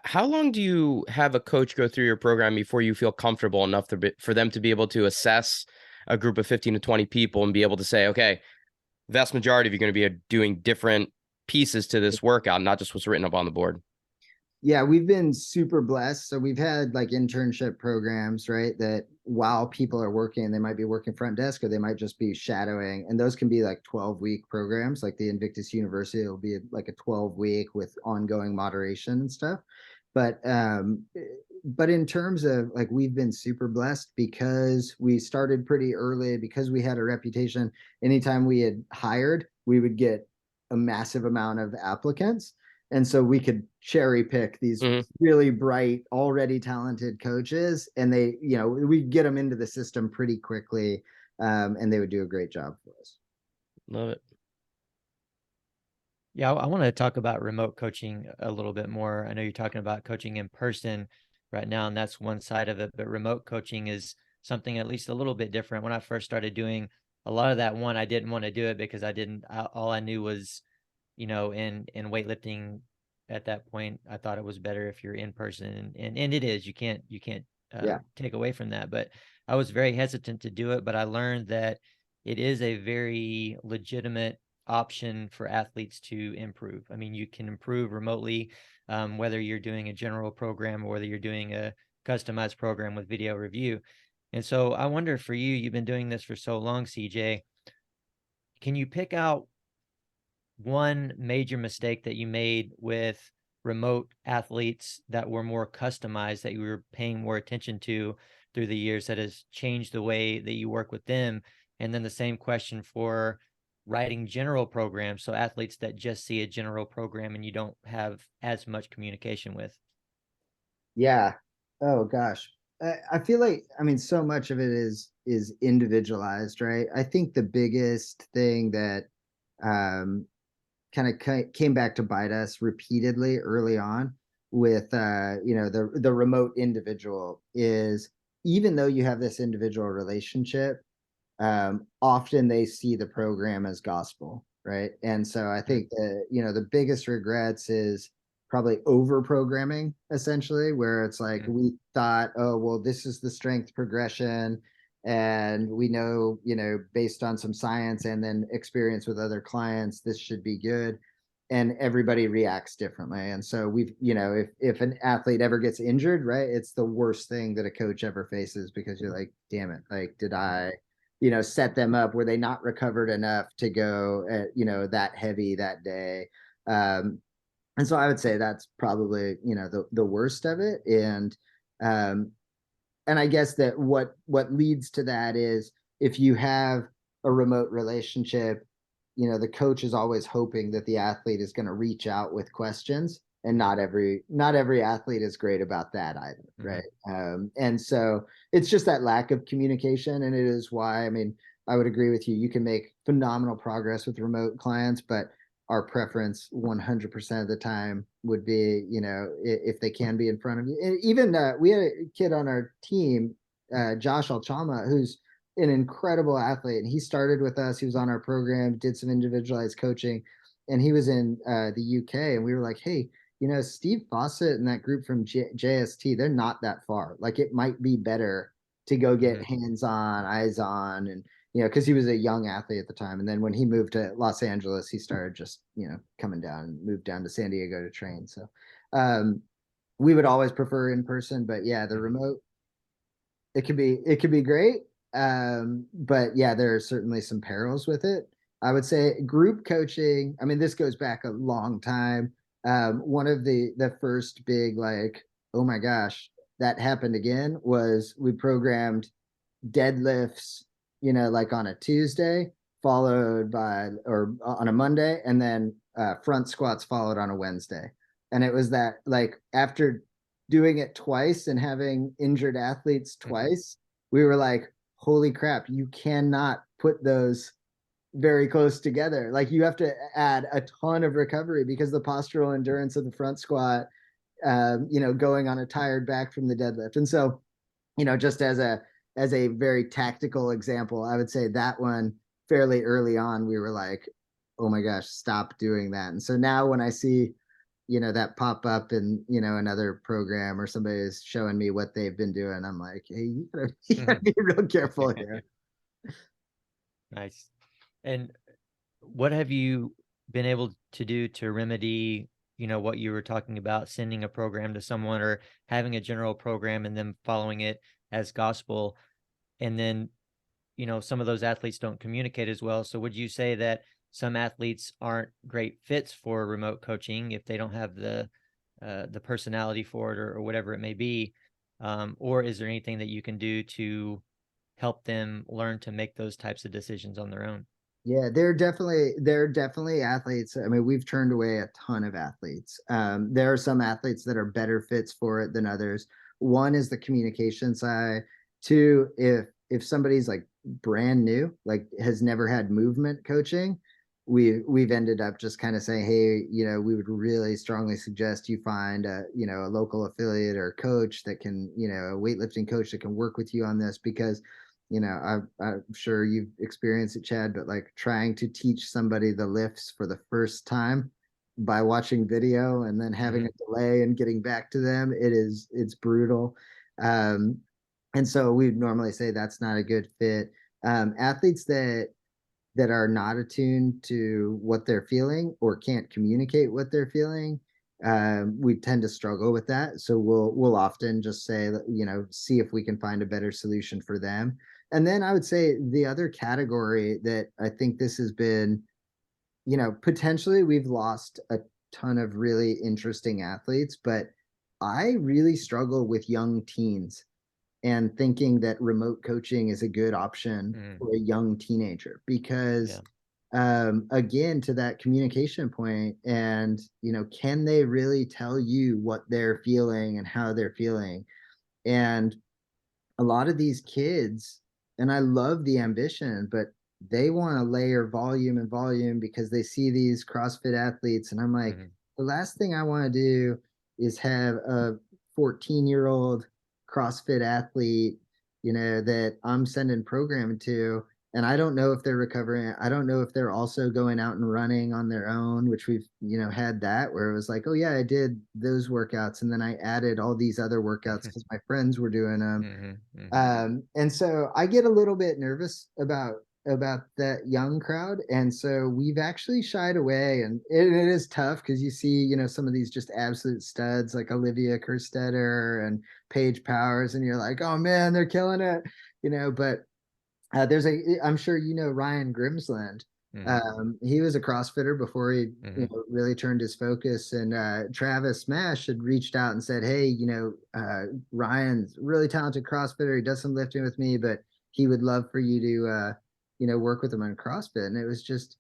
How long do you have a coach go through your program before you feel comfortable enough for them to be able to assess a group of 15 to 20 people and be able to say, okay, vast majority of you are going to be doing different pieces to this workout, not just what's written up on the board? Yeah, we've been super blessed. So we've had like internship programs, right? That while people are working, they might be working front desk, or they might just be shadowing. And those can be like 12-week programs, like the Invictus University. It'll be like a 12-week with ongoing moderation and stuff. But in terms of like, we've been super blessed because we started pretty early, because we had a reputation. Anytime we had hired, we would get a massive amount of applicants. And so we could cherry pick these really bright, already talented coaches, and we'd get them into the system pretty quickly, and they would do a great job for us. Love it. Yeah, I want to talk about remote coaching a little bit more. I know you're talking about coaching in person right now, and that's one side of it, but remote coaching is something at least a little bit different. When I first started doing a lot of that, I didn't want to do it because all I knew was, in weightlifting at that point, I thought it was better if you're in person, and it is. You can't take away from that. But I was very hesitant to do it, but I learned that it is a very legitimate option for athletes to improve. I mean, you can improve remotely, whether you're doing a general program or whether you're doing a customized program with video review. And so I wonder, for you, you've been doing this for so long, CJ, can you pick out one major mistake that you made with remote athletes that were more customized, that you were paying more attention to through the years, that has changed the way that you work with them? And then the same question for writing general programs, so athletes that just see a general program and you don't have as much communication with. Yeah. Oh gosh. I feel like, so much of it is individualized, right? I think the biggest thing that kind of came back to bite us repeatedly early on with the remote individual is, even though you have this individual relationship, often they see the program as gospel, right? And so I think that the biggest regrets is probably over programming, essentially, where it's like, we thought, oh well, this is the strength progression, and we know, based on some science and then experience with other clients, this should be good. and everybody reacts differently. And so we've, if an athlete ever gets injured, right, it's the worst thing that a coach ever faces, because you're like, damn it, like, did I, set them up? Were they not recovered enough to go at, that heavy that day? And so I would say that's probably, the worst of it. And I guess that what leads to that is, if you have a remote relationship, the coach is always hoping that the athlete is going to reach out with questions, and not every athlete is great about that either, right? And so it's just that lack of communication, and it is why, I mean, I would agree with you. You can make phenomenal progress with remote clients, but our preference 100% of the time would be, if they can be in front of you. And even we had a kid on our team, Josh Alchama, who's an incredible athlete, and he started with us. He was on our program, did some individualized coaching, and he was in the UK. And we were like, hey, Steve Fawcett and that group from JST, they're not that far. Like, it might be better to go get hands on, eyes on, and because he was a young athlete at the time. And then when he moved to Los Angeles, he started just, coming down, and moved down to San Diego to train. So we would always prefer in person, but yeah, the remote, it could be great. But yeah, there are certainly some perils with it. I would say group coaching, I mean, this goes back a long time. One of the first big, like, oh my gosh, that happened again, was we programmed deadlifts, like on a Tuesday, followed by, or on a Monday, and then front squats followed on a Wednesday. And it was that, like, after doing it twice and having injured athletes twice, we were like, holy crap, you cannot put those very close together. Like, you have to add a ton of recovery, because the postural endurance of the front squat, going on a tired back from the deadlift. And so, just as a very tactical example, I would say that one, fairly early on, we were like, oh my gosh, stop doing that. And so now when I see, that pop up in, another program, or somebody is showing me what they've been doing, I'm like, hey, you gotta be real careful here. Nice. And what have you been able to do to remedy, what you were talking about, sending a program to someone, or having a general program and then following it as gospel? And then, some of those athletes don't communicate as well. So would you say that some athletes aren't great fits for remote coaching if they don't have the personality for it, or whatever it may be? Or is there anything that you can do to help them learn to make those types of decisions on their own? Yeah, there are definitely athletes. I mean, we've turned away a ton of athletes. There are some athletes that are better fits for it than others. One is the communication side. Two, if somebody's like brand new, like has never had movement coaching, we've ended up just kind of saying, hey, we would really strongly suggest you find a local affiliate or coach that can, a weightlifting coach that can work with you on this, because I'm sure you've experienced it, Chad, but like, trying to teach somebody the lifts for the first time by watching video and then having a delay and getting back to them, it's brutal. And so we normally say that's not a good fit. Athletes that are not attuned to what they're feeling, or can't communicate what they're feeling, we tend to struggle with that. So we'll often just say, see if we can find a better solution for them. And then I would say the other category that I think this has been, potentially we've lost a ton of really interesting athletes, but I really struggle with young teens and thinking that remote coaching is a good option for a young teenager, because again, to that communication point, and can they really tell you what they're feeling and how they're feeling? And a lot of these kids, and I love the ambition, but they want to layer volume and volume because they see these CrossFit athletes, and I'm like, the last thing I want to do is have a 14-year-old CrossFit athlete, that I'm sending programming to, and I don't know if they're recovering. I don't know if they're also going out and running on their own, which we've, had that, where it was like, oh yeah, I did those workouts, and then I added all these other workouts because my friends were doing them. And so I get a little bit nervous about about that young crowd. And so we've actually shied away, and it is tough because you see, some of these just absolute studs like Olivia Kerstetter and Paige Powers, and you're like, oh man, they're killing it, but I'm sure Ryan Grimsland. He was a CrossFitter before he really turned his focus, and Travis Smash had reached out and said, hey, Ryan's really talented CrossFitter. He does some lifting with me, but he would love for you to work with him on CrossFit. And it was just,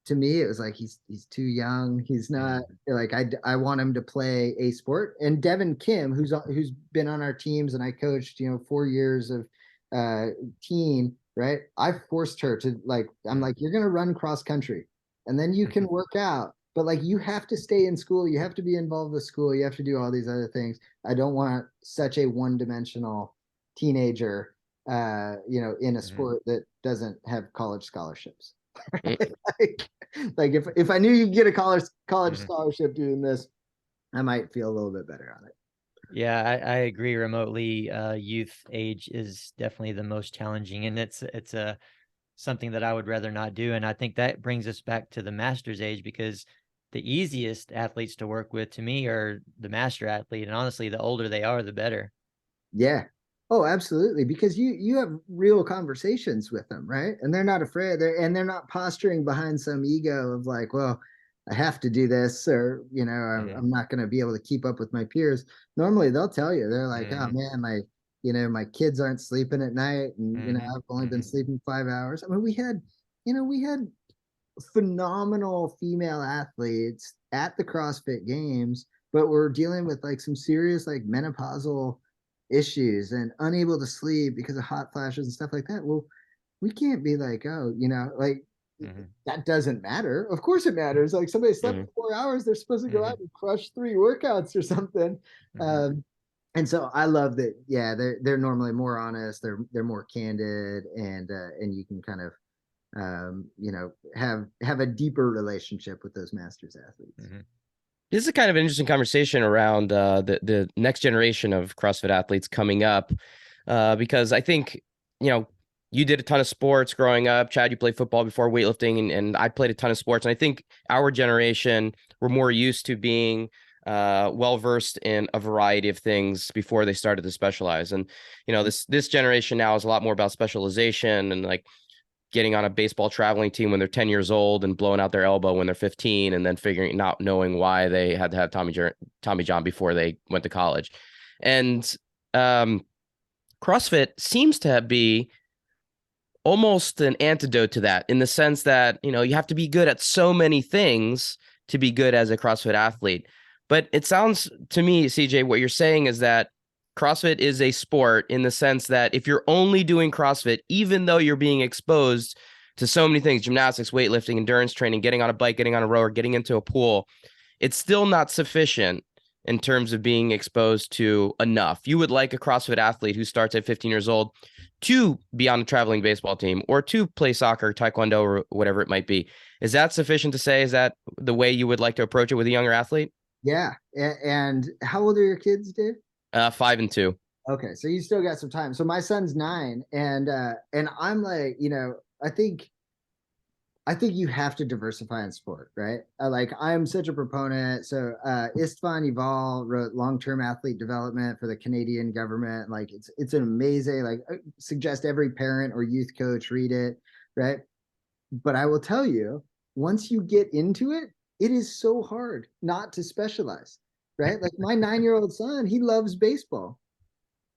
to me, it was like he's too young. He's not like I want him to play a sport. And Devin Kim, who's been on our teams, and I coached 4 years of teen, right? I forced her to, like, I'm like, you're gonna run cross country, and then you can work out, but like you have to stay in school, you have to be involved with school, you have to do all these other things. I don't want such a one-dimensional teenager in a sport that doesn't have college scholarships. like if I knew you could get a college scholarship doing this, I might feel a little bit better on it. Yeah, I agree. Remotely, youth age is definitely the most challenging, and it's something that I would rather not do. And I think that brings us back to the master's age, because the easiest athletes to work with to me are the master athlete, and honestly, the older they are, the better. Yeah. Oh, absolutely. Because you have real conversations with them, right? And they're not afraid. They're not posturing behind some ego of like, well, I have to do this, or I'm not going to be able to keep up with my peers. Normally, they'll tell you, they're like, oh man, my kids aren't sleeping at night, and I've only been sleeping 5 hours. I mean, we had phenomenal female athletes at the CrossFit Games, but we're dealing with like some serious like menopausal issues and unable to sleep because of hot flashes and stuff like that. Well, we can't be like, oh, like that doesn't matter. Of course it matters. Like somebody slept 4 hours, they're supposed to go out and crush 3 workouts or something. And so I love that. Yeah, they're normally more honest. They're more candid, and you can kind of have a deeper relationship with those masters athletes. This is kind of an interesting conversation around the next generation of CrossFit athletes coming up, because I think, you did a ton of sports growing up. Chad, you played football before weightlifting, and I played a ton of sports. And I think our generation, we're more used to being well-versed in a variety of things before they started to specialize. And, this generation now is a lot more about specialization and like getting on a baseball traveling team when they're 10 years old and blowing out their elbow when they're 15, and then not knowing why they had to have Tommy John before they went to college. And CrossFit seems to be almost an antidote to that, in the sense that, you have to be good at so many things to be good as a CrossFit athlete. But it sounds to me, CJ, what you're saying is that CrossFit is a sport in the sense that if you're only doing CrossFit, even though you're being exposed to so many things, gymnastics, weightlifting, endurance training, getting on a bike, getting on a rower, getting into a pool, it's still not sufficient in terms of being exposed to enough. You would like a CrossFit athlete who starts at 15 years old to be on a traveling baseball team, or to play soccer, taekwondo, or whatever it might be. Is that sufficient to say? Is that the way you would like to approach it with a younger athlete? Yeah. And how old are your kids, Dave? 5 and 2. Okay, so you still got some time. So my son's 9, and I'm like, I think you have to diversify in sport, right? I'm such a proponent. So Istvan Yuval wrote Long-Term Athlete Development for the Canadian government. Like it's an amazing, like I suggest every parent or youth coach read it, right? But I will tell you, once you get into it, it is so hard not to specialize, right? Like my 9-year-old son, he loves baseball.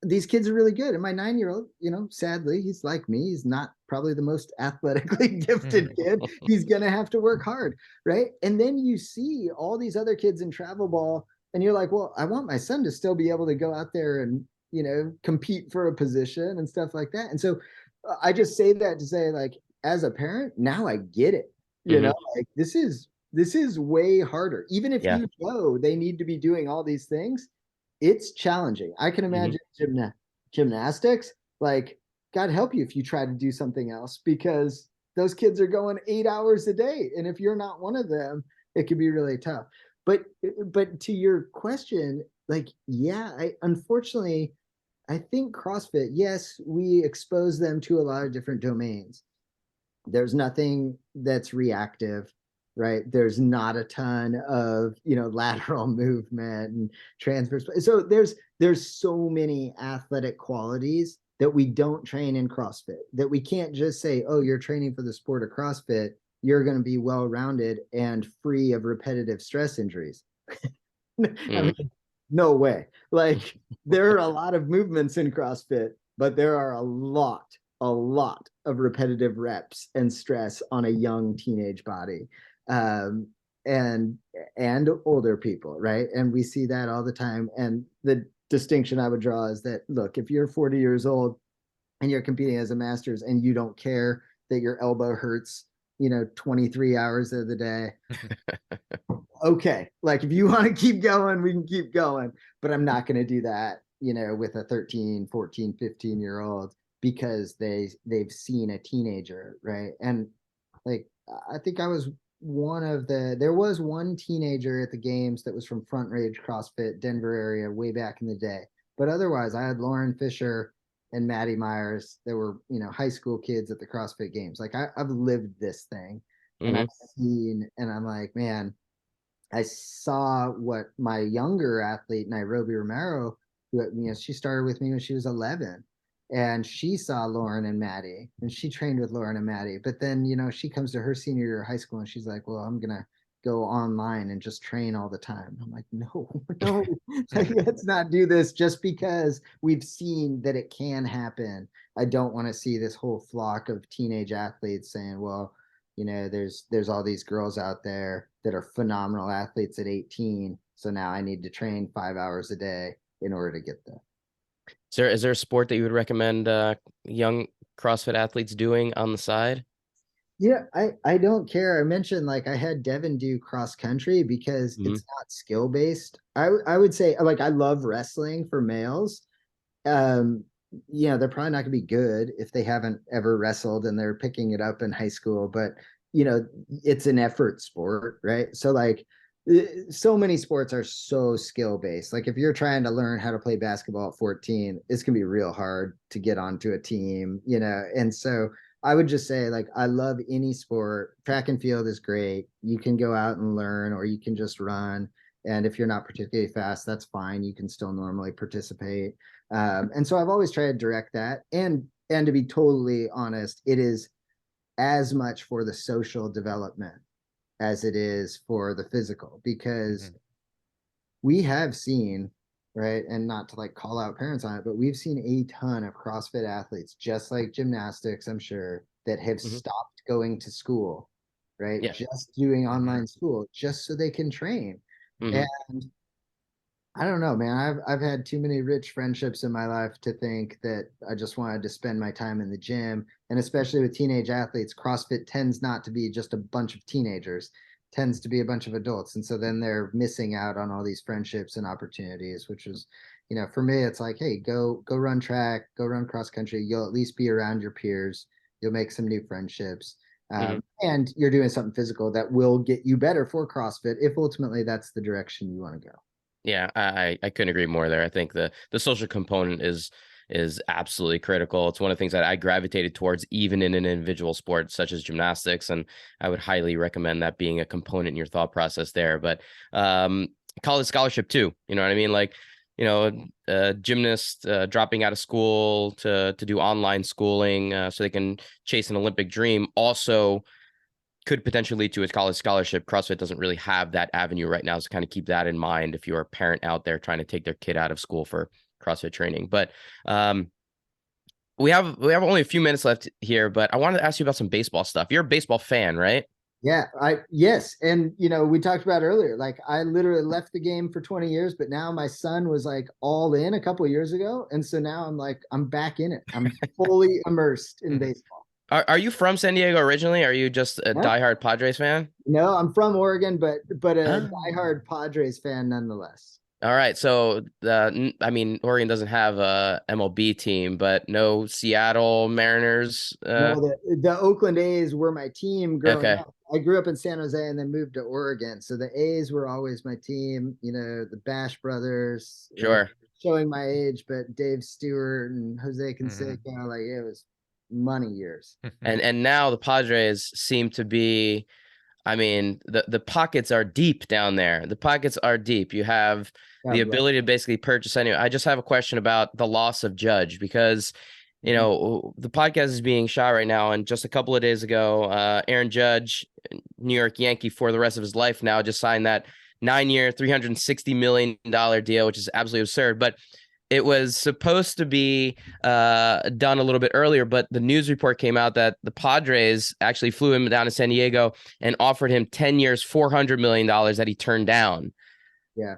These kids are really good. And my 9-year-old, sadly, he's like me. He's not probably the most athletically gifted kid. He's going to have to work hard, right? And then you see all these other kids in travel ball, and you're like, well, I want my son to still be able to go out there and, compete for a position and stuff like that. And so I just say that to say, like, as a parent, now I get it. Like this is way harder. Even if you know they need to be doing all these things, it's challenging. I can imagine gymnastics, like, God help you if you try to do something else, because those kids are going 8 hours a day. And if you're not one of them, it could be really tough. But to your question, like, yeah, unfortunately, I think CrossFit, yes, we expose them to a lot of different domains. There's nothing that's reactive, right? There's not a ton of, lateral movement and transfers. So there's so many athletic qualities that we don't train in CrossFit, that we can't just say, oh, you're training for the sport of CrossFit, you're going to be well-rounded and free of repetitive stress injuries. I mean, no way. Like, there are a lot of movements in CrossFit, but there are a lot of repetitive reps and stress on a young teenage body, and older people, right? And we see that all the time. And the distinction I would draw is that, look, if you're 40 years old and you're competing as a masters and you don't care that your elbow hurts 23 hours of the day, okay, like, if you want to keep going, we can keep going, but I'm not going to do that with a 13, 14, 15-year-old, because they've seen a teenager, right? And like, I think there was one teenager at the games that was from Front Range CrossFit Denver area way back in the day, but otherwise I had Lauren Fisher and Maddie Myers. There were high school kids at the CrossFit Games. Like, I've lived this thing, and I've seen, and I'm like, man, I saw what my younger athlete, Nairobi Romero, who, she started with me when she was 11, and she saw Lauren and Maddie, and she trained with Lauren and Maddie. But then, she comes to her senior year of high school and she's like, well, I'm going to go online and just train all the time. I'm like, no, let's not do this just because we've seen that it can happen. I don't want to see this whole flock of teenage athletes saying, well, there's all these girls out there that are phenomenal athletes at 18. So now I need to train 5 hours a day in order to get there. Is there a sport that you would recommend young CrossFit athletes doing on the side? Yeah, I don't care. I mentioned, like, I had Devin do cross country because it's not skill based. I would say, like, I love wrestling for males. They're probably not gonna be good if they haven't ever wrestled and they're picking it up in high school, but it's an effort sport, right? So, like, so many sports are so skill based. Like, if you're trying to learn how to play basketball at 14, it's gonna be real hard to get onto a team, and so I would just say, like, I love any sport. Track and field is great. You can go out and learn, or you can just run. And if you're not particularly fast, that's fine. You can still normally participate. And so I've always tried to direct that. And to be totally honest, it is as much for the social development as it is for the physical, because we have seen, right, and not to, like, call out parents on it, but we've seen a ton of CrossFit athletes, just like gymnastics, I'm sure, that have stopped going to school, right? Yeah. Just doing online school just so they can train. And I don't know, man. I've had too many rich friendships in my life to think that I just wanted to spend my time in the gym. And especially with teenage athletes, CrossFit tends not to be just a bunch of teenagers, tends to be a bunch of adults. And so then they're missing out on all these friendships and opportunities, which is, for me, it's like, hey, go run track, go run cross country. You'll at least be around your peers. You'll make some new friendships. And you're doing something physical that will get you better for CrossFit if ultimately that's the direction you want to go. Yeah, I couldn't agree more there. I think the social component is absolutely critical. It's one of the things that I gravitated towards even in an individual sport such as gymnastics, and I would highly recommend that being a component in your thought process there. But college scholarship too, you know what I mean? Like, a gymnast dropping out of school to do online schooling so they can chase an Olympic dream also could potentially lead to a college scholarship. CrossFit doesn't really have that avenue right now, so kind of keep that in mind if you're a parent out there trying to take their kid out of school for CrossFit training. But we have only a few minutes left here, but I wanted to ask you about some baseball stuff. You're a baseball fan, right? Yeah, yes. And we talked about earlier, like, I literally left the game for 20 years, but now my son was, like, all in a couple of years ago. And so now I'm back in it. I'm fully immersed in baseball. Are you from San Diego originally? Or are you just a diehard Padres fan? No, I'm from Oregon, but a diehard Padres fan nonetheless. All right. So Oregon doesn't have a MLB team, but no Seattle Mariners. No, the Oakland A's were my team growing up. I grew up in San Jose and then moved to Oregon. So the A's were always my team, the Bash brothers. Sure. Showing my age, but Dave Stewart and Jose Canseco, like, it was money years. And now the Padres seem to be, I mean, the pockets are deep down there. The pockets are deep. You have the ability to basically purchase anyway. I just have a question about the loss of Judge, because you know, the podcast is being shot right now, and just a couple of days ago, Aaron Judge, New York Yankee for the rest of his life now, just signed that 9-year, $360 million deal, which is absolutely absurd. But it was supposed to be done a little bit earlier, but the news report came out that the Padres actually flew him down to San Diego and offered him 10 years, $400 million that he turned down. Yeah.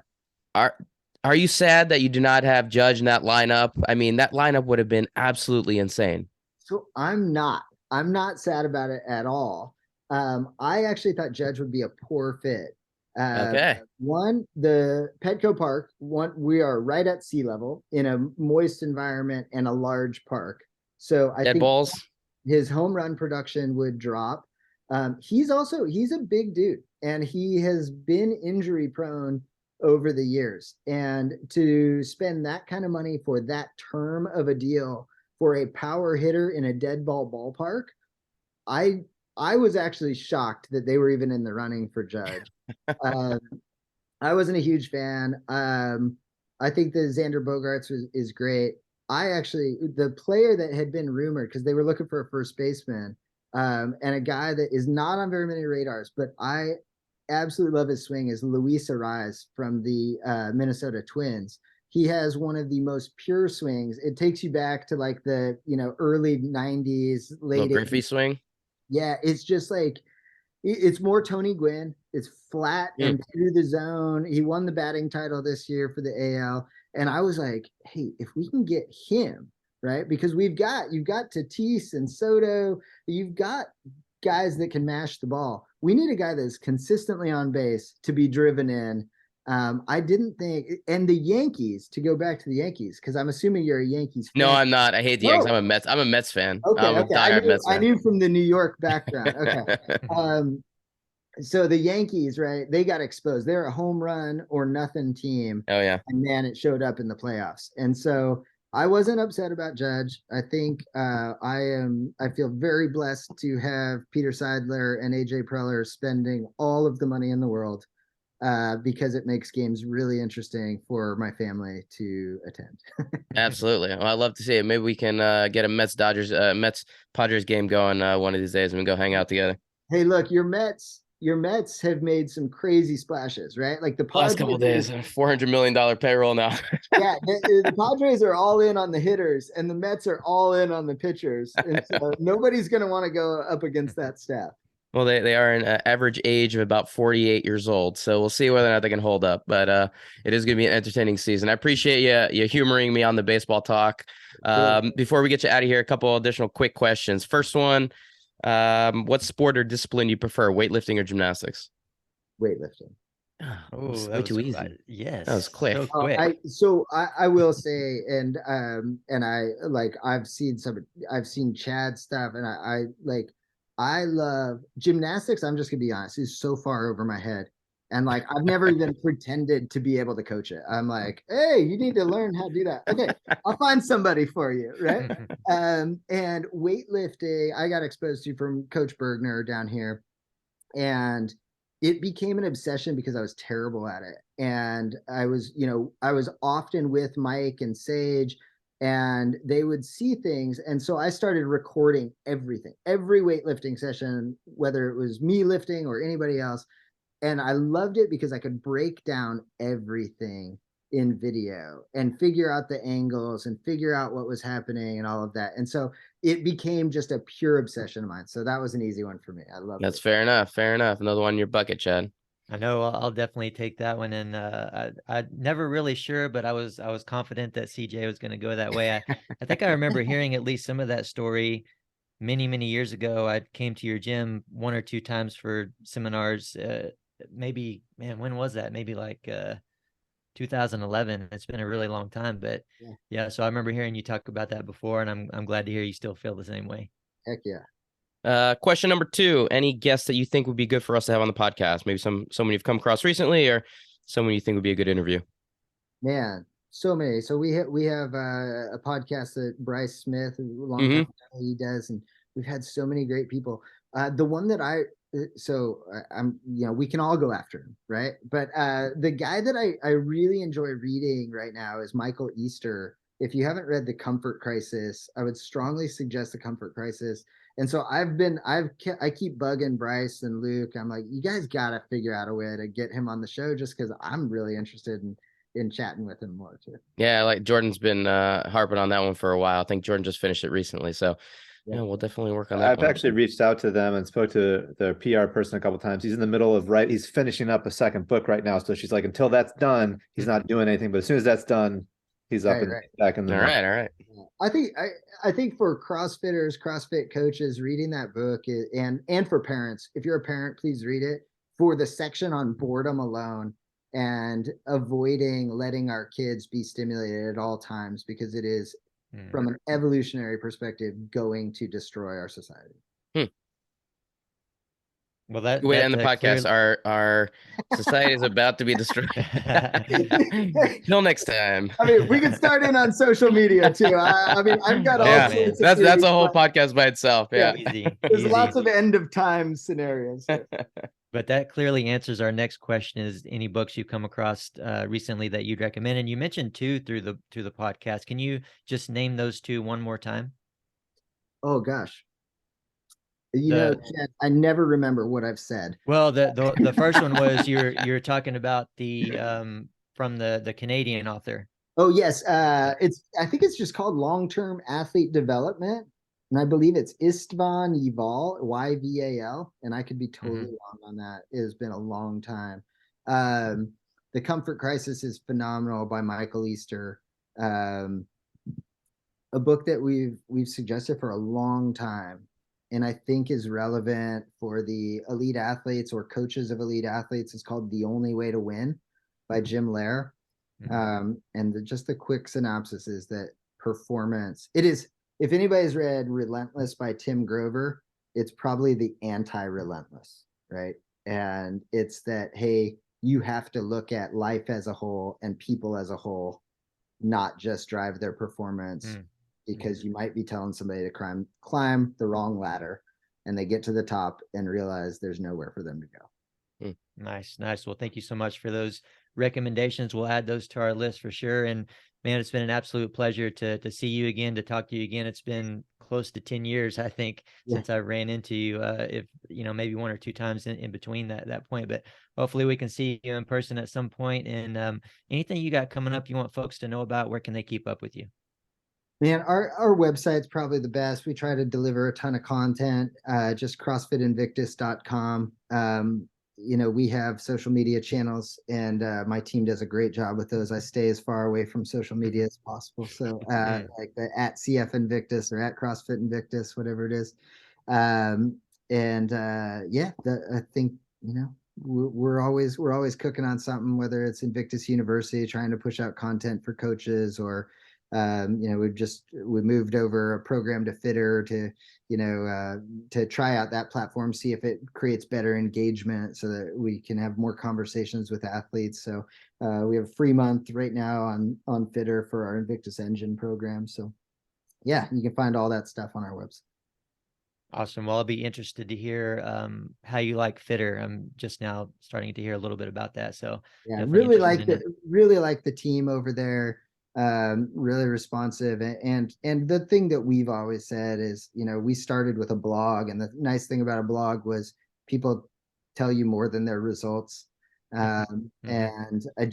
Are you sad that you do not have Judge in that lineup? I mean, that lineup would have been absolutely insane. So I'm not sad about it at all. I actually thought Judge would be a poor fit. Okay. One, the Petco Park, we are right at sea level in a moist environment and a large park. So I think balls. His home run production would drop. He's a big dude, and he has been injury prone over the years. And to spend that kind of money for that term of a deal for a power hitter in a dead ball ballpark, I was actually shocked that they were even in the running for Judge. I wasn't a huge fan. I think that Xander Bogaerts is great. The player that had been rumored, because they were looking for a first baseman, and a guy that is not on very many radars, but I absolutely love his swing, is Luis Arraez from the Minnesota Twins. He has one of the most pure swings. It takes you back to like the early 90s, late Griffey swing. Yeah, it's just like, it's more Tony Gwynn. It's flat and through the zone. He won the batting title this year for the AL. And I was like, hey, if we can get him, right? Because you've got Tatis and Soto. You've got guys that can mash the ball. We need a guy that's consistently on base to be driven in. I didn't think, and the Yankees, to go back to the Yankees, because I'm assuming you're a Yankees fan. No, I'm not. I hate the Yankees. I'm a Mets fan. Okay, I'm a diehard Mets fan. I knew from the New York background. Okay. So the Yankees, right? They got exposed. They're a home run or nothing team. Oh yeah. And then it showed up in the playoffs. And so I wasn't upset about Judge. I think I feel very blessed to have Peter Seidler and AJ Preller spending all of the money in the world, because it makes games really interesting for my family to attend. Absolutely. Well, I'd love to see it. Maybe we can get a Mets Padres game going one of these days, and we go hang out together. Hey, look, your Mets have made some crazy splashes, right? Like the last couple of days, $400 million payroll now. Yeah, the Padres are all in on the hitters, and the Mets are all in on the pitchers, and so nobody's going to want to go up against that staff. Well, they are an average age of about 48 years old, so we'll see whether or not they can hold up. But it is going to be an entertaining season. I appreciate you humoring me on the baseball talk. Before we get you out of here, a couple additional quick questions. First one, what sport or discipline you prefer, weightlifting or gymnastics? Weightlifting. Oh, that was too easy. Yes, that was quick. So quick. I will say, and I've seen Chad's stuff, and I love gymnastics. I'm just gonna be honest, is so far over my head. And like, I've never even pretended to be able to coach it. I'm like, hey, you need to learn how to do that. Okay, I'll find somebody for you, right? And weightlifting, I got exposed to from Coach Bergner down here. And it became an obsession because I was terrible at it. And I was often with Mike and Sage, and they would see things. And so I started recording everything, every weightlifting session, whether it was me lifting or anybody else. And I loved it because I could break down everything in video and figure out the angles and figure out what was happening and all of that. And so it became just a pure obsession of mine. So that was an easy one for me. I love it. That's fair enough. Fair enough. Another one in your bucket, Chad. I know I'll definitely take that one. And I never really sure, but I was confident that CJ was going to go that way. I think I remember hearing at least some of that story many, many years ago. I came to your gym 1 or 2 times for seminars. Maybe, man, when was that? Maybe like 2011. It's been a really long time, but yeah. So I remember hearing you talk about that before, and I'm glad to hear you still feel the same way. Heck yeah. Question number 2, any guests that you think would be good for us to have on the podcast? Maybe someone you've come across recently, or someone you think would be a good interview? Man, So many. So we have a podcast that Bryce Smith, a long Mm-hmm. time ago, he does, and we've had so many great people. The one that I'm, we can all go after him, right? But the guy that I really enjoy reading right now is Michael Easter. If you haven't read The Comfort Crisis, I would strongly suggest The Comfort Crisis. And so I keep bugging Bryce and Luke. I'm like, you guys got to figure out a way to get him on the show, just because I'm really interested in chatting with him more too. Yeah, like Jordan's been harping on that one for a while. I think Jordan just finished it recently, so yeah, we'll definitely work on that. I've actually reached out to them and spoke to their PR person a couple of times. He's in the middle of he's finishing up a second book right now, so she's like, until that's done, he's not doing anything. But as soon as that's done, he's up and back in the all right. I think for CrossFitters, CrossFit coaches, reading that book and for parents, if you're a parent, please read it, for the section on boredom alone and avoiding letting our kids be stimulated at all times, because it is, from an evolutionary perspective, going to destroy our society. Well, that way to end the podcast. Our society is about to be destroyed. Till next time. I mean, we can start in on social media too. I mean, I've got all sorts of that's a whole podcast by itself. Yeah, there's lots of end of time scenarios. But that clearly answers our next question: is any books you've come across recently that you'd recommend? And you mentioned two through the podcast. Can you just name those two one more time? Oh gosh. Chad, I never remember what I've said. Well, the first one was you're talking about the from the Canadian author. Oh yes, I think it's just called Long-Term Athlete Development, and I believe it's Istvan Yval, Yval, and I could be totally wrong on that. It has been a long time. The Comfort Crisis is phenomenal by Michael Easter. A book that we've suggested for a long time, and I think is relevant for the elite athletes or coaches of elite athletes, is called The Only Way to Win by Jim Loehr. And just the quick synopsis is that performance, it is, if anybody's read Relentless by Tim Grover, it's probably the anti-relentless, right? And it's that, hey, you have to look at life as a whole and people as a whole, not just drive their performance. Because you might be telling somebody to climb the wrong ladder, and they get to the top and realize there's nowhere for them to go. Nice. Well, thank you so much for those recommendations. We'll add those to our list for sure. And man, it's been an absolute pleasure to see you again, to talk to you again. It's been close to 10 years, I think, since I ran into you, if maybe one or two times in between that point, but hopefully we can see you in person at some point. And anything you got coming up you want folks to know about, where can they keep up with you? Man, our website's probably the best. We try to deliver a ton of content, just CrossFitInvictus.com. We have social media channels, and my team does a great job with those. I stay as far away from social media as possible. So like the at CF Invictus or at CrossFit Invictus, whatever it is. I think, we're always cooking on something, whether it's Invictus University, trying to push out content for coaches, or we moved over a program to Fitter to try out that platform, see if it creates better engagement so that we can have more conversations with athletes. So we have a free month right now on Fitter for our Invictus Engine program. So yeah, you can find all that stuff on our website. Awesome. Well, I'll be interested to hear how you like Fitter. I'm just now starting to hear a little bit about that. So yeah, really like the team over there. Really responsive, and the thing that we've always said is, we started with a blog, and the nice thing about a blog was people tell you more than their results. And I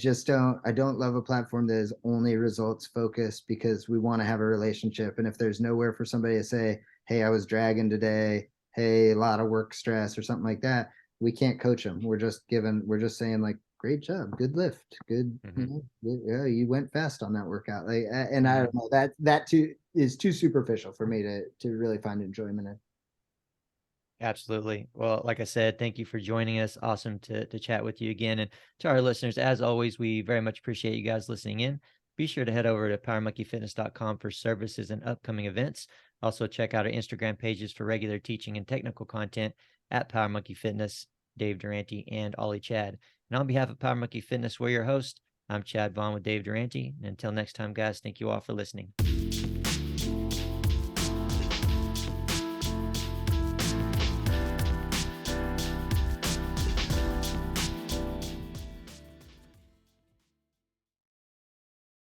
don't love a platform that is only results focused, because we want to have a relationship. And if there's nowhere for somebody to say, hey, I was dragging today, hey, a lot of work stress or something like that, we can't coach them. We're just saying, like, great job, good lift, good, you went fast on that workout. Like, and I don't know, that too is too superficial for me to really find enjoyment in. Absolutely. Well, like I said, thank you for joining us. Awesome to chat with you again. And to our listeners, as always, we very much appreciate you guys listening in. Be sure to head over to powermonkeyfitness.com for services and upcoming events. Also check out our Instagram pages for regular teaching and technical content at Power Monkey Fitness, Dave Durante, and Ollie Chad. And on behalf of Power Monkey Fitness, we're your host, I'm Chad Vaughn with Dave Durante. And until next time, guys, thank you all for listening.